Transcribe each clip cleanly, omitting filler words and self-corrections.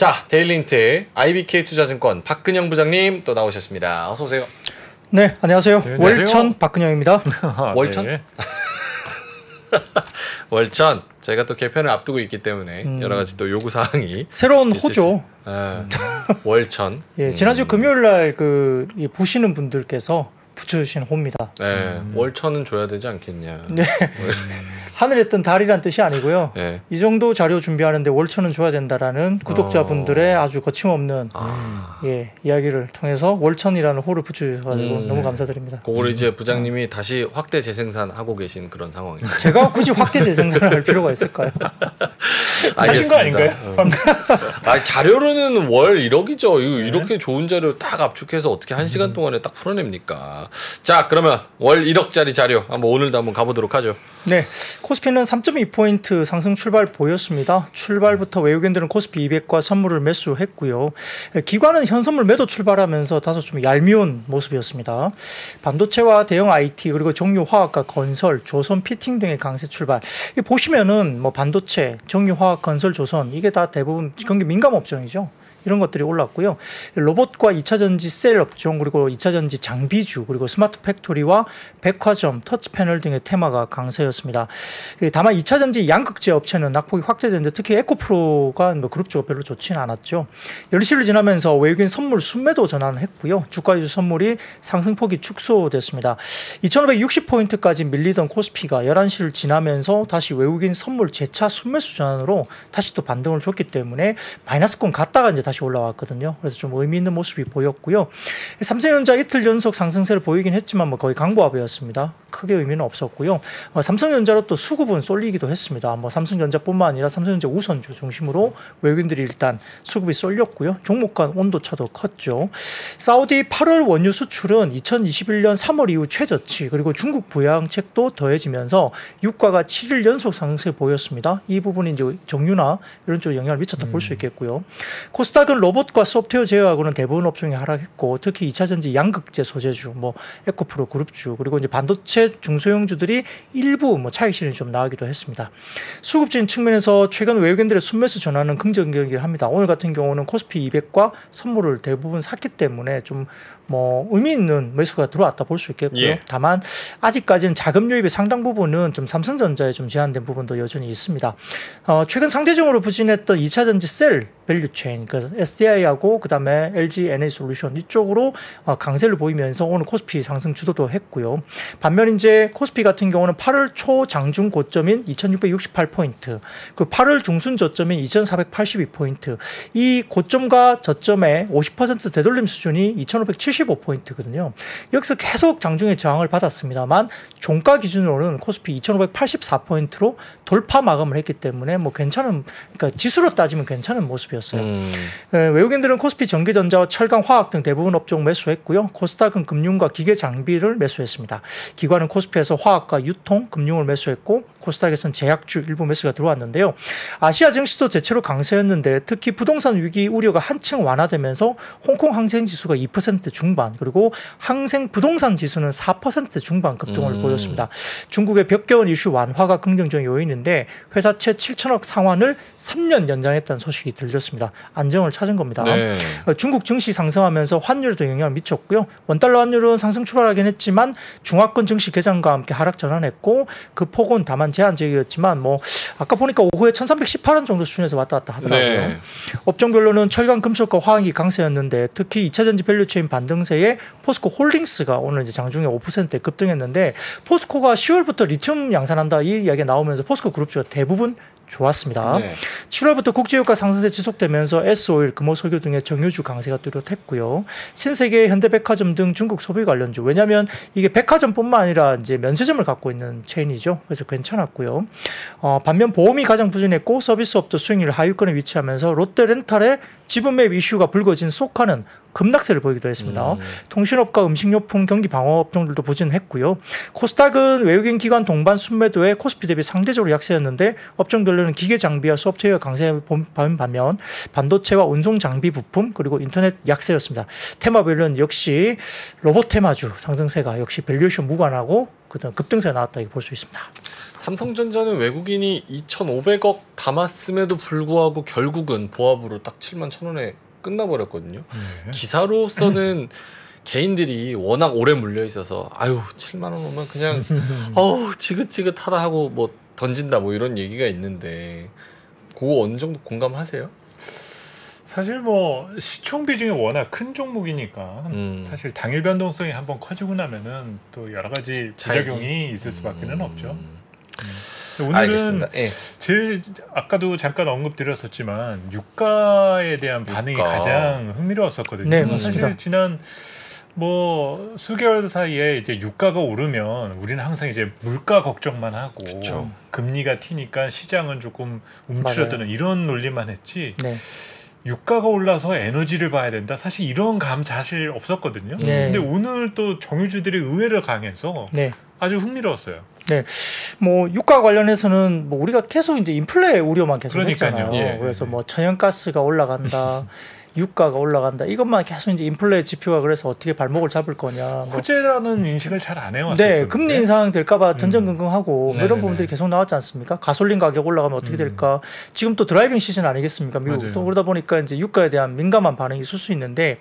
자, 데일리인트 IBK투자증권 박근영 부장님 또 나오셨습니다. 어서 오세요. 네, 안녕하세요. 네, 월천 박근영입니다. 월천? 네. 월천. 저희가 또 개편을 앞두고 있기 때문에 여러 가지 또 요구 사항이 새로운 호죠. 월천. 예, 지난주 금요일 날 보시는 분들께서 붙여주신 호입니다. 네, 월천은 줘야 되지 않겠냐. 네. 하늘에 뜬 달이란 뜻이 아니고요. 네. 이 정도 자료 준비하는데 월천은 줘야 된다라는 구독자분들의 아주 거침없는 이야기를 통해서 월천이라는 호를 붙여주셔서 너무 감사드립니다. 그걸 이제 부장님이 다시 확대 재생산하고 계신 그런 상황입니다. 제가 굳이 확대 재생산을 할 필요가 있을까요? 하신 거 아닌가요? 자료로는 월 1억이죠. 이렇게 좋은 자료 딱 압축해서 어떻게 1시간 동안에 딱 풀어냅니까? 자, 그러면 월 1억짜리 자료 오늘도 한번 가보도록 하죠. 네, 코스피는 3.2포인트 상승 출발 보였습니다. 출발부터 외국인들은 코스피 200과 선물을 매수했고요. 기관은 현선물 매도 출발하면서 다소 좀 얄미운 모습이었습니다. 반도체와 대형 IT 그리고 정유화학과 건설, 조선 피팅 등의 강세 출발. 보시면은 뭐 반도체, 정유화학, 건설, 조선 이게 다 대부분 경기 민감 업종이죠. 이런 것들이 올랐고요. 로봇과 2차전지 셀 업종 그리고 2차전지 장비주 그리고 스마트 팩토리와 백화점, 터치패널 등의 테마가 강세였습니다. 다만 2차전지 양극재 업체는 낙폭이 확대되는데 특히 에코프로가 그룹주가 별로 좋지는 않았죠. 10시를 지나면서 외국인 선물 순매도 전환했고요. 주가지수 선물이 상승폭이 축소됐습니다. 2560포인트까지 밀리던 코스피가 11시를 지나면서 다시 외국인 선물 재차 순매수 전환으로 다시 또 반등을 줬기 때문에 마이너스권 갔다가 이제 다시 올라왔거든요. 그래서 좀 의미 있는 모습이 보였고요. 삼성전자 이틀 연속 상승세를 보이긴 했지만 뭐 거의 강보합이었습니다. 크게 의미는 없었고요. 삼성전자로 또 수급은 쏠리기도 했습니다. 뭐 삼성전자뿐만 아니라 삼성전자 우선주 중심으로 외국인들이 일단 수급이 쏠렸고요. 종목 간 온도차도 컸죠. 사우디 8월 원유 수출은 2021년 3월 이후 최저치 그리고 중국 부양책도 더해지면서 유가가 7일 연속 상승세 보였습니다. 이 부분이 이제 정유나 이런 쪽에 영향을 미쳤다 볼 수 있겠고요. 코스닥은 로봇과 소프트웨어 제어하고는 대부분 업종이 하락했고 특히 2차전지 양극재 소재주, 뭐 에코프로 그룹주 그리고 이제 반도체 중소형주들이 일부 뭐 차익 실현이 좀 나오기도 했습니다. 수급적인 측면에서 최근 외국인들의 순매수 전환은 긍정적이긴 합니다. 오늘 같은 경우는 코스피 200과 선물을 대부분 샀기 때문에 좀 뭐 의미 있는 매수가 들어왔다 볼 수 있겠고요. 예. 다만 아직까지는 자금 유입의 상당 부분은 좀 삼성전자에 좀 제한된 부분도 여전히 있습니다. 최근 상대적으로 부진했던 2차전지 셀 밸류체인, 그러니까 SDI하고 그다음에 LG NA솔루션 이쪽으로 강세를 보이면서 오늘 코스피 상승 주도도 했고요. 반면 이제 코스피 같은 경우는 8월 초 장중 고점인 2668포인트, 그 8월 중순 저점인 2482포인트, 이 고점과 저점의 50% 되돌림 수준이 2575포인트거든요. 여기서 계속 장중에 저항을 받았습니다만 종가 기준으로는 코스피 2584포인트로 돌파 마감을 했기 때문에 뭐 괜찮은, 그러니까 지수로 따지면 괜찮은 모습이었어요. 외국인들은 코스피 전기전자와 철강, 화학 등 대부분 업종 매수했고요. 코스닥은 금융과 기계 장비를 매수했습니다. 기관은 코스피에서 화학과 유통, 금융을 매수했고 코스닥에서는 제약주 일부 매수가 들어왔는데요. 아시아 증시도 대체로 강세였는데 특히 부동산 위기 우려가 한층 완화되면서 홍콩 항생 지수가 2% 중반 그리고 항생 부동산 지수는 4% 중반 급등을 보였습니다. 중국의 벽개원 이슈 완화가 긍정적인 요인인데 회사채 7천억 상환을 3년 연장했다는 소식이 들렸습니다. 안정을 찾은 겁니다. 네. 중국 증시 상승하면서 환율에도 영향을 미쳤고요. 원달러 환율은 상승 출발하긴 했지만 중화권 증시 개장과 함께 하락 전환했고 그 폭은 다만 제한적이었지만 뭐 아까 보니까 오후에 1318원 정도 수준에서 왔다 갔다 하더라고요. 네. 업종별로는 철강, 금속과 화학이 강세였는데 특히 2차전지 밸류체인 반등세에 포스코 홀딩스가 오늘 이제 장중에 5%대 급등했는데 포스코가 10월부터 리튬 양산한다 이 이야기가 나오면서 포스코 그룹주가 대부분 좋았습니다. 네. 7월부터 국제유가 상승세 지속되면서 S오일, 금호석유 등의 정유주 강세가 뚜렷했고요. 신세계, 현대백화점 등 중국 소비 관련주. 왜냐하면 이게 백화점뿐만 아니라 이제 면세점을 갖고 있는 체인이죠. 그래서 괜찮았고요. 반면 보험이 가장 부진했고 서비스업도 수익률 하위권에 위치하면서 롯데렌탈의 지분 매입 이슈가 불거진 소카는 급락세를 보이기도 했습니다. 통신업과 음식료품, 경기 방어 업종들도 부진했고요. 코스닥은 외국인 기관 동반 순매도에 코스피 대비 상대적으로 약세였는데 업종별로는 기계 장비와 소프트웨어 강세 반면 반도체와 운송 장비 부품 그리고 인터넷 약세였습니다. 테마별로는 역시 로봇 테마주 상승세가 역시 밸류에이션 무관하고 그다음 급등세가 나왔다 이렇게 볼 수 있습니다. 삼성전자는 외국인이 2,500억 담았음에도 불구하고 결국은 보합으로 딱 71,000원에 끝나버렸거든요. 기사로서는 개인들이 워낙 오래 물려 있어서 아유 7만 원 오면 그냥 어우 지긋지긋하다 하고 뭐 던진다 뭐 이런 얘기가 있는데 그거 어느 정도 공감하세요? 사실 뭐 시총 비중이 워낙 큰 종목이니까 사실 당일 변동성이 한번 커지고 나면은 또 여러 가지 부작용이 있을 수밖에는 없죠. 오늘은 예. 제일 아까도 잠깐 언급드렸었지만 유가에 대한 반응이 가장 흥미로웠었거든요. 네, 맞습니다. 사실 지난 뭐 수개월 사이에 이제 유가가 오르면 우리는 항상 이제 물가 걱정만 하고 그쵸. 금리가 튀니까 시장은 조금 움츠러드는 이런 논리만 했지. 네. 유가가 올라서 에너지를 봐야 된다. 사실 이런 감 사실 없었거든요. 네. 근데 오늘 또 정유주들이 의외로 강해서 네. 아주 흥미로웠어요. 네, 뭐 유가 관련해서는 뭐 우리가 계속 이제 인플레 우려만 계속 그러니까요. 했잖아요. 예, 그래서 뭐 천연가스가 올라간다, 유가가 올라간다. 이것만 계속 이제 인플레 지표가 그래서 어떻게 발목을 잡을 거냐. 뭐. 호재라는 인식을 잘 안 해왔었어요. 네, 금리 인상 될까봐 전전긍긍하고 뭐 이런 네네네. 부분들이 계속 나왔지 않습니까? 가솔린 가격 올라가면 어떻게 될까? 지금 또 드라이빙 시즌 아니겠습니까? 미국 맞아요. 또 그러다 보니까 이제 유가에 대한 민감한 반응이 있을 수 있는데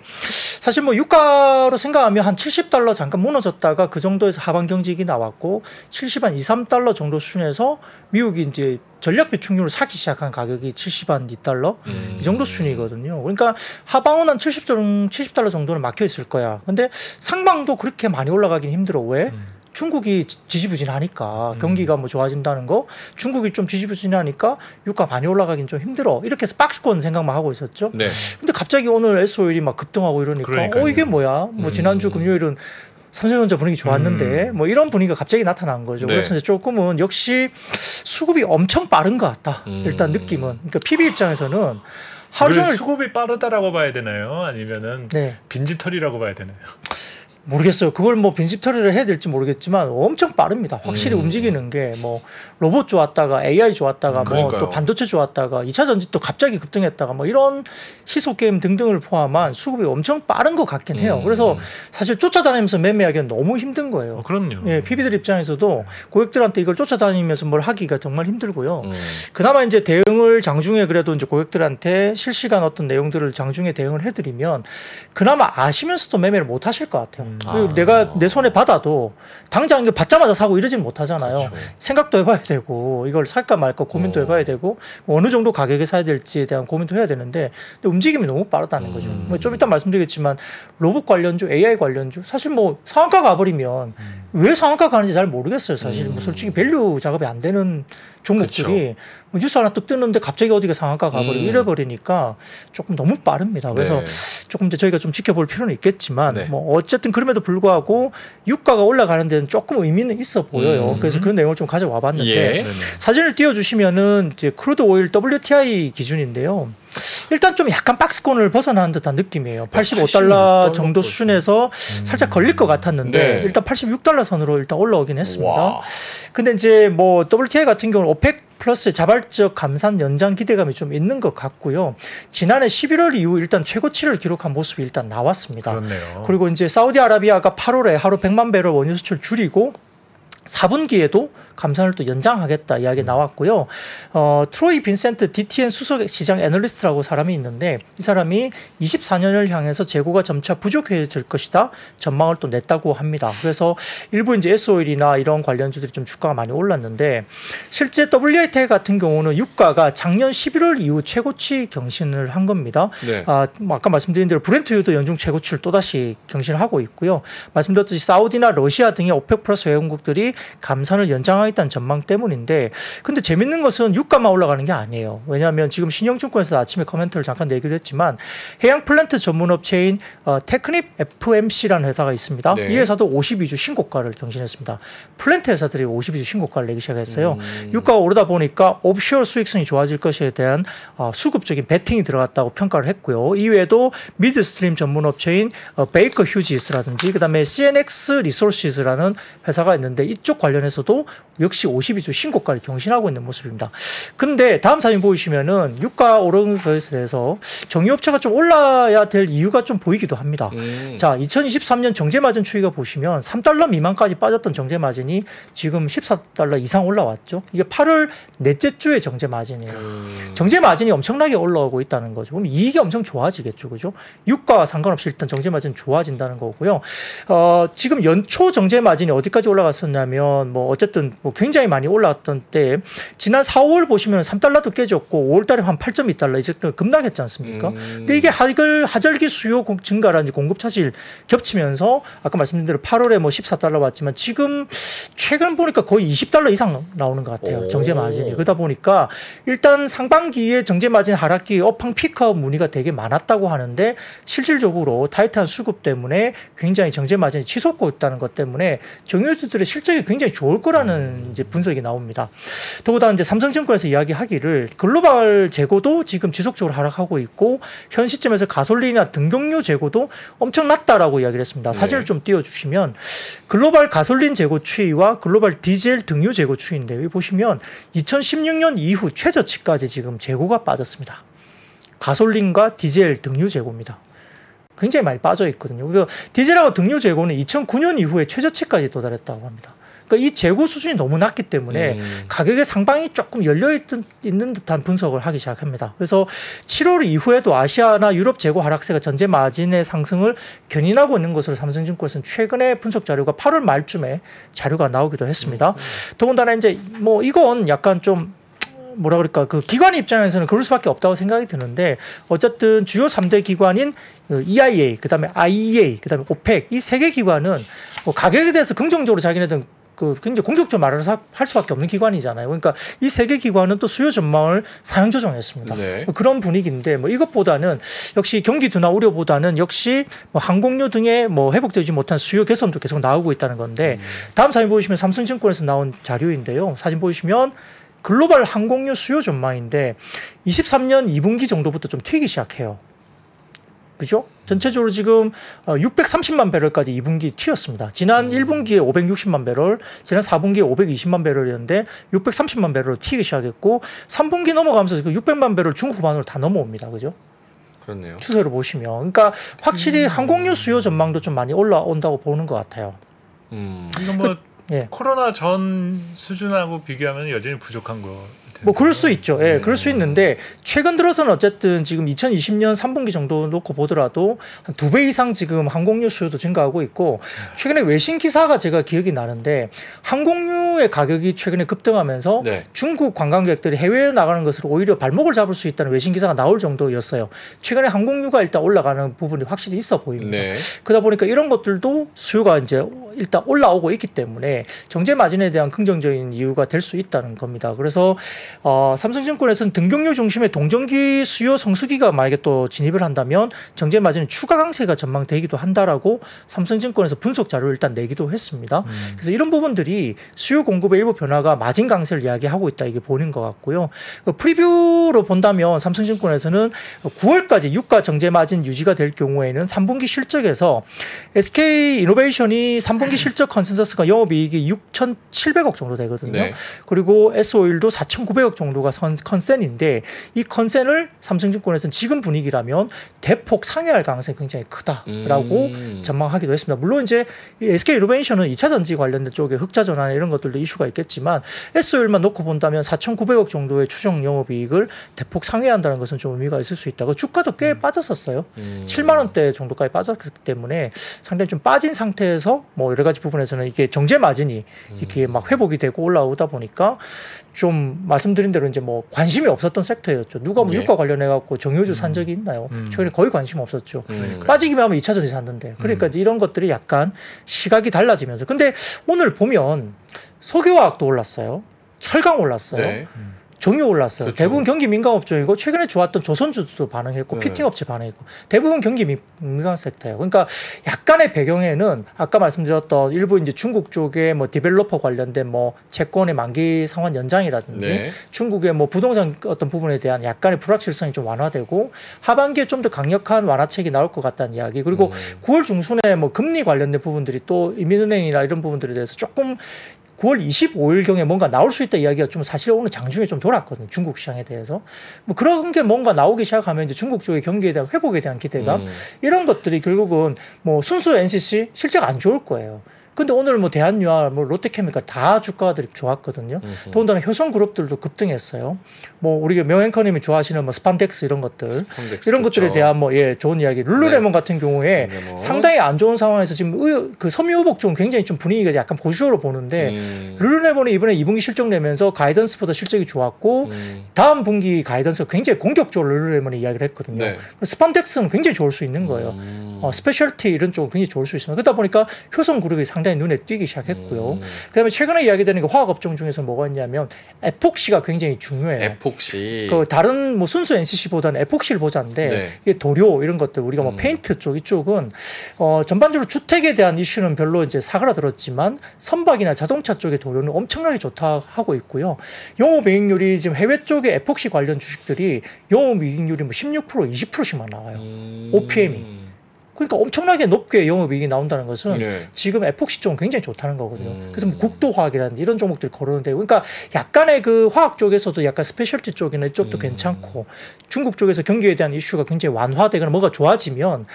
사실 뭐 유가로 생각하면 한 $70 잠깐 무너졌다가 그 정도에서 하반 경직이 나왔고 70한 2, 3달러 정도 수준에서 미국이 이제 전략 비축률을 사기 시작한 가격이 70한 $2 이 정도 수준이거든요. 그러니까 하방은 한 $70 정도는 막혀 있을 거야. 근데 상방도 그렇게 많이 올라가긴 힘들어. 왜? 중국이 지지부진하니까 경기가 뭐 좋아진다는 거, 중국이 좀 지지부진하니까 유가 많이 올라가긴 좀 힘들어. 이렇게 해서 박스권 생각만 하고 있었죠. 네. 근데 갑자기 오늘 SO일이 막 급등하고 이러니까 그러니까요. 이게 뭐야? 뭐 지난주 금요일은 삼성전자 분위기 좋았는데 뭐 이런 분위기가 갑자기 나타난 거죠. 네. 그래서 이제 조금은 역시 수급이 엄청 빠른 것 같다. 일단 느낌은. 그러니까 PB 입장에서는 하루 이걸 종일 수급이 빠르다라고 봐야 되나요? 아니면은 네. 빈집털이라고 봐야 되나요? 모르겠어요. 그걸 뭐 빈집 처리를 해야 될지 모르겠지만 엄청 빠릅니다. 확실히 움직이는 게 뭐 로봇 좋았다가 AI 좋았다가 뭐 그러니까요. 또 반도체 좋았다가 2차 전지 또 갑자기 급등했다가 뭐 이런 시속 게임 등등을 포함한 수급이 엄청 빠른 것 같긴 해요. 그래서 사실 쫓아다니면서 매매하기는 너무 힘든 거예요. 그럼요. 예, PB들 입장에서도 고객들한테 이걸 쫓아다니면서 뭘 하기가 정말 힘들고요. 그나마 이제 대응을 장중에 그래도 이제 고객들한테 실시간 어떤 내용들을 장중에 대응을 해드리면 그나마 아시면서도 매매를 못 하실 것 같아요. 내가 내 손에 받아도 당장 이거 받자마자 사고 이러지는 못하잖아요. 그렇죠. 생각도 해봐야 되고 이걸 살까 말까 고민도 해봐야 되고 어느 정도 가격에 사야 될지에 대한 고민도 해야 되는데 근데 움직임이 너무 빠르다는 거죠. 뭐 좀 이따 말씀드리겠지만 로봇 관련주, AI 관련주 사실 뭐 상한가 가버리면 왜 상한가 가는지 잘 모르겠어요. 사실 뭐 솔직히 밸류 작업이 안 되는 종목들이 뭐 뉴스 하나 뚝 뜨는데 갑자기 어디가 상한가 가버리고 이래버리니까 조금 너무 빠릅니다. 그래서 조금 더 저희가 좀 지켜볼 필요는 있겠지만 네. 뭐 어쨌든 그럼에도 불구하고 유가가 올라가는 데는 조금 의미는 있어 보여요. 그래서 그 내용을 좀 가져와 봤는데 예. 사진을 띄워주시면은 이제 크루드 오일 WTI 기준인데요. 일단 좀 약간 박스권을 벗어나는 듯한 느낌이에요. 85달러 정도 수준에서 살짝 걸릴 것 같았는데 네. 일단 86달러 선으로 일단 올라오긴 했습니다. 와. 근데 이제 뭐 WTI 같은 경우는 오펙 플러스 자발적 감산 연장 기대감이 좀 있는 것 같고요. 지난해 11월 이후 일단 최고치를 기록한 모습이 일단 나왔습니다. 그렇네요. 그리고 이제 사우디아라비아가 8월에 하루 100만 배럴 원유 수출 줄이고 4분기에도 감산을 또 연장하겠다 이야기 나왔고요. 트로이 빈센트 DTN 수석 시장 애널리스트라고 사람이 있는데 이 사람이 24년을 향해서 재고가 점차 부족해질 것이다 전망을 또 냈다고 합니다. 그래서 일부 이제 S오일이나 이런 관련주들이 좀 주가가 많이 올랐는데 실제 WTI 같은 경우는 유가가 작년 11월 이후 최고치 경신을 한 겁니다. 네. 뭐 아까 말씀드린 대로 브렌트유도 연중 최고치를 또다시 경신하고 있고요. 말씀드렸듯이 사우디나 러시아 등의 오펙 플러스 회원국들이 감산을 연장하겠다는 전망 때문인데 근데 재밌는 것은 유가만 올라가는 게 아니에요. 왜냐하면 지금 신영증권에서 아침에 코멘트를 잠깐 내기로 했지만 해양 플랜트 전문 업체인 테크닙 FMC라는 회사가 있습니다. 네. 이 회사도 52주 신고가를 경신했습니다. 플랜트 회사들이 52주 신고가를 내기 시작했어요. 유가가 오르다 보니까 옵쇼어 수익성이 좋아질 것에 대한 수급적인 베팅이 들어갔다고 평가를 했고요. 이외에도 미드스트림 전문 업체인 베이커 휴지스라든지 그다음에 CNX 리소시스라는 회사가 있는데 이 이쪽 관련해서도 역시 52주 신고가를 경신하고 있는 모습입니다. 근데 다음 사진 보시면은 유가 오른 것에 대해서 정유업체가 좀 올라야 될 이유가 좀 보이기도 합니다. 자, 2023년 정제마진 추이가 보시면 3달러 미만까지 빠졌던 정제마진이 지금 14달러 이상 올라왔죠. 이게 8월 넷째 주의 정제마진이에요. 정제마진이 엄청나게 올라오고 있다는 거죠. 그럼 이익이 엄청 좋아지겠죠. 그죠? 유가와 상관없이 일단 정제마진 좋아진다는 거고요. 지금 연초 정제마진이 어디까지 올라갔었냐면 뭐 어쨌든 뭐 굉장히 많이 올라왔던 때 지난 4월 보시면 3달러도 깨졌고 5월 달에 한 8.2달러 이제 급락했지 않습니까? 근데 이게 하절기 수요 증가라든지 공급 차질 겹치면서 아까 말씀드린 대로 8월에 뭐 14달러 왔지만 지금 최근 보니까 거의 20달러 이상 나오는 것 같아요. 정제 마진이. 그러다 보니까 일단 상반기에 정제 마진 하락기 업황 피크아웃 문의가 되게 많았다고 하는데 실질적으로 타이트한 수급 때문에 굉장히 정제 마진이 치솟고 있다는 것 때문에 정유주들의 실적이 굉장히 좋을 거라는 이제 분석이 나옵니다. 더구나 이제 삼성증권에서 이야기하기를 글로벌 재고도 지금 지속적으로 하락하고 있고 현 시점에서 가솔린이나 등경유 재고도 엄청 낮다라고 이야기를 했습니다. 사진을 좀 띄워주시면 글로벌 가솔린 재고 추이와 글로벌 디젤 등유 재고 추이인데 여기 보시면 2016년 이후 최저치까지 지금 재고가 빠졌습니다. 가솔린과 디젤 등유 재고입니다. 굉장히 많이 빠져 있거든요. 그러니까 디젤하고 등유 재고는 2009년 이후에 최저치까지 도달했다고 합니다. 그러니까 이 재고 수준이 너무 낮기 때문에 가격의 상방이 조금 열려있는 듯한 분석을 하기 시작합니다. 그래서 7월 이후에도 아시아나 유럽 재고 하락세가 전제 마진의 상승을 견인하고 있는 것으로 삼성증권에서는 최근에 분석 자료가 8월 말쯤에 자료가 나오기도 했습니다. 더군다나 이제 뭐 이건 약간 좀 뭐라 그럴까 그 기관 입장에서는 그럴 수밖에 없다고 생각이 드는데 어쨌든 주요 3대 기관인 EIA, 그다음에 IEA, 그다음에 OPEC 이 세 개 기관은 뭐 가격에 대해서 긍정적으로 자기네들 굉장히 공격적으로 말을 할 수밖에 없는 기관이잖아요. 그러니까 이 세 개 기관은 또 수요 전망을 상향 조정했습니다. 네. 그런 분위기인데 뭐 이것보다는 역시 경기 둔화 우려보다는 역시 뭐 항공료 등의 뭐 회복되지 못한 수요 개선도 계속 나오고 있다는 건데 다음 사진 보시면 삼성증권에서 나온 자료인데요. 사진 보시면 글로벌 항공유 수요 전망인데 23년 2분기 정도부터 좀 튀기 시작해요. 그죠? 전체적으로 지금 630만 배럴까지 2분기 튀었습니다. 지난 1분기에 560만 배럴, 지난 4분기에 520만 배럴이었는데 630만 배럴로 튀기 시작했고 3분기 넘어가면서 600만 배럴 중후반으로 다 넘어옵니다. 그죠? 그렇네요. 추세로 보시면. 그러니까 확실히 항공유 수요 전망도 좀 많이 올라온다고 보는 것 같아요. 이건 뭐 예. 코로나 전 수준하고 비교하면 여전히 부족한 거. 뭐 그럴 수 있죠. 예, 그럴 수 있는데 최근 들어서는 어쨌든 지금 2020년 3분기 정도 놓고 보더라도 한 2배 이상 지금 항공유 수요도 증가하고 있고 최근에 외신 기사가 제가 기억이 나는데 항공유의 가격이 최근에 급등하면서 네. 중국 관광객들이 해외에 나가는 것으로 오히려 발목을 잡을 수 있다는 외신 기사가 나올 정도였어요. 최근에 항공유가 일단 올라가는 부분이 확실히 있어 보입니다. 네. 그러다 보니까 이런 것들도 수요가 이제 일단 올라오고 있기 때문에 정제 마진에 대한 긍정적인 이유가 될 수 있다는 겁니다. 그래서 삼성증권에서는 등경유 중심의 동전기 수요 성수기가 만약에 또 진입을 한다면 정제 마진은 추가 강세가 전망되기도 한다라고 삼성증권에서 분석 자료를 일단 내기도 했습니다. 그래서 이런 부분들이 수요 공급의 일부 변화가 마진 강세를 이야기하고 있다 이게 보는 것 같고요. 프리뷰로 본다면 삼성증권에서는 9월까지 유가 정제 마진 유지가 될 경우에는 3분기 실적에서 SK이노베이션이 3분기 실적 컨센서스가 영업이익이 6,700억 정도 되거든요. 네. 그리고 S-오일도 4,900억 정도가 컨센인데 이 컨센을 삼성증권에서는 지금 분위기라면 대폭 상회할 가능성이 굉장히 크다라고 전망하기도 했습니다. 물론 이제 SK이노베이션은 2차 전지 관련된 쪽에 흑자 전환 이런 것들도 이슈가 있겠지만 S-오일만 놓고 본다면 4,900억 정도의 추정 영업이익을 대폭 상회한다는 것은 좀 의미가 있을 수 있다. 주가도 꽤 빠졌었어요. 7만 원대 정도까지 빠졌기 때문에 상당히 좀 빠진 상태에서 뭐 여러 가지 부분에서는 이게 정제 마진이 이렇게 막 회복이 되고 올라오다 보니까 좀 말씀드린 대로 이제 뭐 관심이 없었던 섹터였죠. 누가 뭐 유가 관련해 갖고 정유주 산 적이 있나요? 최근에 거의 관심 없었죠. 빠지기만 하면 2차 전지 샀는데. 그러니까 이런 것들이 약간 시각이 달라지면서. 근데 오늘 보면 석유화학도 올랐어요. 철강 올랐어요. 네. 정유 올랐어요. 그렇죠. 대부분 경기 민감 업종이고 최근에 좋았던 조선주도 반응했고 피팅 업체 반응했고 대부분 경기 민감 섹터예요. 그러니까 약간의 배경에는 아까 말씀드렸던 일부 이제 중국 쪽에 뭐 디벨로퍼 관련된 뭐 채권의 만기 상환 연장이라든지 네. 중국의 뭐 부동산 어떤 부분에 대한 약간의 불확실성이 좀 완화되고 하반기에 좀 더 강력한 완화책이 나올 것 같다는 이야기. 그리고 9월 중순에 뭐 금리 관련된 부분들이 또 인민은행이나 이런 부분들에 대해서 조금 9월 25일경에 뭔가 나올 수 있다 이야기가 좀 사실 오늘 장중에 좀 돌았거든요. 중국 시장에 대해서. 뭐 그런 게 뭔가 나오기 시작하면 이제 중국 쪽의 경기에 대한 회복에 대한 기대감 이런 것들이 결국은 뭐 순수 NCC 실제가 안 좋을 거예요. 근데 오늘 뭐 대한유화, 뭐 롯데케미칼 다 주가들이 좋았거든요. 더군다나 효성그룹들도 급등했어요. 뭐 우리가 명앵커님이 좋아하시는 뭐 스판덱스 이런 것들, 이런 것들에 좋죠. 대한 뭐 좋은 이야기. 룰루레몬 같은 경우에 상당히 안 좋은 상황에서 지금 그 섬유의복 쪽 굉장히 좀 분위기가 약간 보수적으로 보는데 룰루레몬이 이번에 2분기 실적 내면서 가이던스보다 실적이 좋았고 다음 분기 가이던스가 굉장히 공격적으로 룰루레몬이 이야기를 했거든요. 네. 스판덱스는 굉장히 좋을 수 있는 거예요. 스페셜티 이런 쪽은 굉장히 좋을 수 있습니다. 그러다 보니까 효성그룹이 상당히 눈에 띄기 시작했고요. 그다음에 최근에 이야기되는 게 화학업종 중에서 뭐가 있냐면 에폭시가 굉장히 중요해요. 에폭시. 그 다른 뭐 순수 NCC보다는 에폭시를 보자인데 네. 이게 도료 이런 것들 우리가 뭐 페인트 쪽 이쪽은 전반적으로 주택에 대한 이슈는 별로 이제 사그라들었지만 선박이나 자동차 쪽의 도료는 엄청나게 좋다 하고 있고요. 영업이익률이 지금 해외 쪽에 에폭시 관련 주식들이 영업이익률이 뭐 16% 20%씩만 나와요. OPM이. 그러니까 엄청나게 높게 영업이익이 나온다는 것은 네. 지금 에폭시 쪽은 굉장히 좋다는 거거든요. 그래서 뭐 국도화학이라든지 이런 종목들이 거론되고 그러니까 약간의 그 화학 쪽에서도 약간 스페셜티 쪽이나 이쪽도 괜찮고 중국 쪽에서 경기에 대한 이슈가 굉장히 완화되거나 뭐가 좋아지면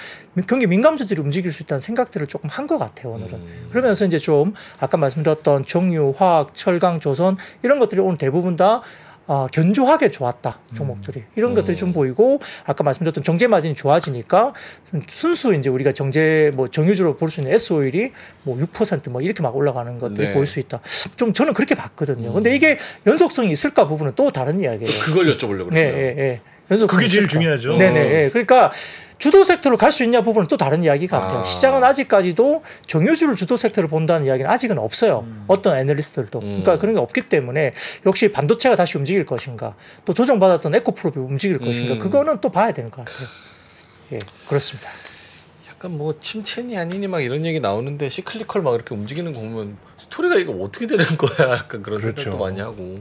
경기 민감주들이 움직일 수 있다는 생각들을 조금 한 것 같아요, 오늘은. 그러면서 이제 좀 아까 말씀드렸던 정유, 화학, 철강, 조선 이런 것들이 오늘 대부분 다 견조하게 좋았다 종목들이 이런 것들이 좀 보이고 아까 말씀드렸던 정제 마진이 좋아지니까 순수 이제 우리가 정제 뭐 정유주로 볼 수 있는 S-오일이 뭐 6% 뭐 이렇게 막 올라가는 것들이 네. 보일 수 있다. 좀 저는 그렇게 봤거든요. 근데 이게 연속성이 있을까 부분은 또 다른 이야기예요. 그걸 여쭤보려고 그랬어요. 네. 그게 제일 중요하죠. 네네. 그러니까 주도 섹터로 갈 수 있냐 부분은 또 다른 이야기 같아요. 시장은 아직까지도 정유주를 주도 섹터로 본다는 이야기는 아직은 없어요. 어떤 애널리스트들도. 그러니까 그런 게 없기 때문에 역시 반도체가 다시 움직일 것인가 또 조정받았던 에코프롭이 움직일 것인가 그거는 또 봐야 되는 것 같아요. 예, 그렇습니다. 약간 뭐 침체니 아니니 막 이런 얘기 나오는데 시클리컬 막 이렇게 움직이는 거 보면 스토리가 이거 어떻게 되는 거야? 약간 그런 그렇죠. 생각도 많이 하고.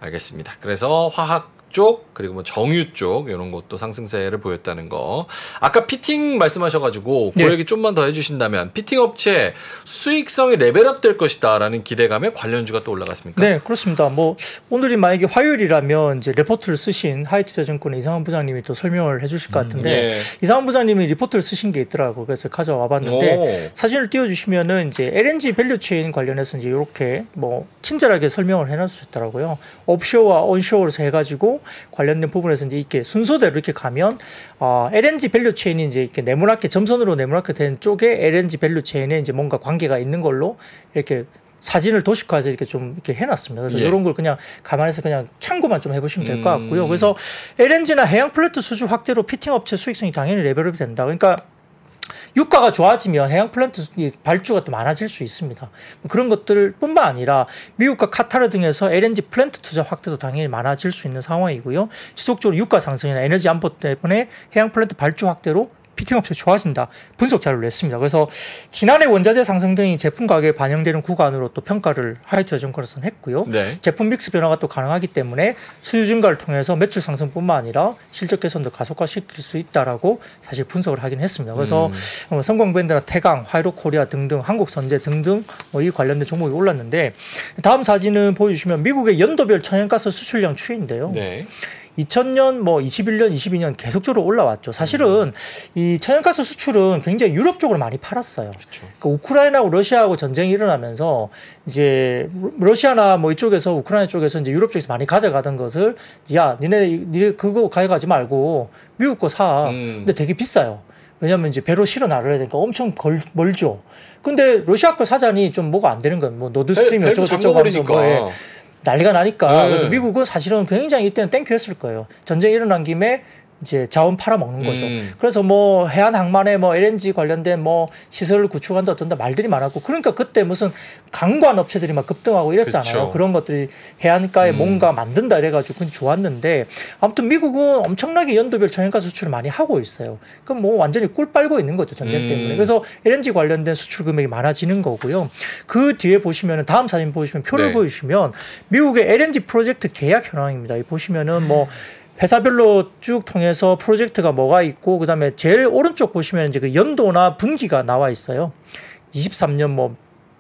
알겠습니다. 그래서 화학 쪽 그리고 뭐 정유 쪽 이런 것도 상승세를 보였다는 거. 아까 피팅 말씀하셔가지고 그 얘기 좀만 더 해주신다면 피팅 업체 수익성이 레벨업 될 것이다라는 기대감에 관련주가 또 올라갔습니까? 네, 그렇습니다. 뭐 오늘이 만약에 화요일이라면 이제 리포트를 쓰신 하이투자증권의 이상원 부장님이 또 설명을 해주실 것 같은데 이상원 부장님이 리포트를 쓰신 게 있더라고. 그래서 가져와봤는데 사진을 띄워주시면은 이제 LNG 밸류체인 관련해서 이제 이렇게 뭐 친절하게 설명을 해놔주셨더라고요. 옵쇼어와 온쇼어에서 해가지고 관련된 부분에서 이제 이렇게 순서대로 이렇게 가면 LNG 밸류 체인이 이제 이렇게 네모나게 점선으로 네모나게 된 쪽에 LNG 밸류 체인에 이제 뭔가 관계가 있는 걸로 이렇게 사진을 도식화해서 이렇게 좀 이렇게 해놨습니다. 그래서 이런 걸 그냥 감안해서 그냥 참고만 좀 해보시면 될 것 같고요. 그래서 LNG나 해양 플랜트 수주 확대로 피팅 업체 수익성이 당연히 레벨업이 된다. 그러니까 유가가 좋아지면 해양 플랜트 발주가 또 많아질 수 있습니다. 그런 것들뿐만 아니라 미국과 카타르 등에서 LNG 플랜트 투자 확대도 당연히 많아질 수 있는 상황이고요. 지속적으로 유가 상승이나 에너지 안보 때문에 해양 플랜트 발주 확대로 피팅 업체 좋아진다. 분석 자료를 냈습니다. 그래서 지난해 원자재 상승 등이 제품 가격에 반영되는 구간으로 또 평가를 하이투자증권에서는 했고요. 네. 제품 믹스 변화가 또 가능하기 때문에 수요 증가를 통해서 매출 상승뿐만 아니라 실적 개선도 가속화시킬 수 있다라고 사실 분석을 하긴 했습니다. 그래서 성광밴드나 태강, 화이로코리아 등등 한국선제 등등 이 관련된 종목이 올랐는데 다음 사진은 보여주시면 미국의 연도별 천연가스 수출량 추이인데요. 네. 2000년, 뭐 21년, 22년 계속적으로 올라왔죠. 사실은 이 천연가스 수출은 굉장히 유럽 쪽으로 많이 팔았어요. 그러니까 우크라이나하고 러시아하고 전쟁이 일어나면서 이제 러시아나 뭐 이쪽에서 우크라이나 쪽에서 이제 유럽 쪽에서 많이 가져가던 것을 야, 니네 그거 가져가지 말고 미국 거 사. 근데 되게 비싸요. 왜냐면 이제 배로 실어 나르야 되니까 엄청 멀죠. 근데 러시아 거 사자니 좀 뭐가 안 되는 거예요. 뭐 노드스트림 어쩌고저쩌고 하면서 뭐에 난리가 나니까. 그래서 미국은 사실은 굉장히 이때는 땡큐했을 거예요. 전쟁이 일어난 김에 이제 자원 팔아먹는 거죠. 그래서 뭐 해안 항만에 뭐 LNG 관련된 뭐 시설을 구축한다 어쩐다 말들이 많았고 그러니까 그때 무슨 강관 업체들이 막 급등하고 이랬잖아요. 그쵸. 그런 것들이 해안가에 뭔가 만든다 이래가지고 그건 좋았는데 아무튼 미국은 엄청나게 연도별 천연가스 수출을 많이 하고 있어요. 그럼 뭐 완전히 꿀 빨고 있는 거죠. 전쟁 때문에. 그래서 LNG 관련된 수출 금액이 많아지는 거고요. 그 뒤에 보시면은 다음 사진 보시면 표를 보여주시면 미국의 LNG 프로젝트 계약 현황입니다. 보시면은 뭐 회사별로 쭉 통해서 프로젝트가 뭐가 있고 그다음에 제일 오른쪽 보시면 이제 그 연도나 분기가 나와 있어요. 23년 뭐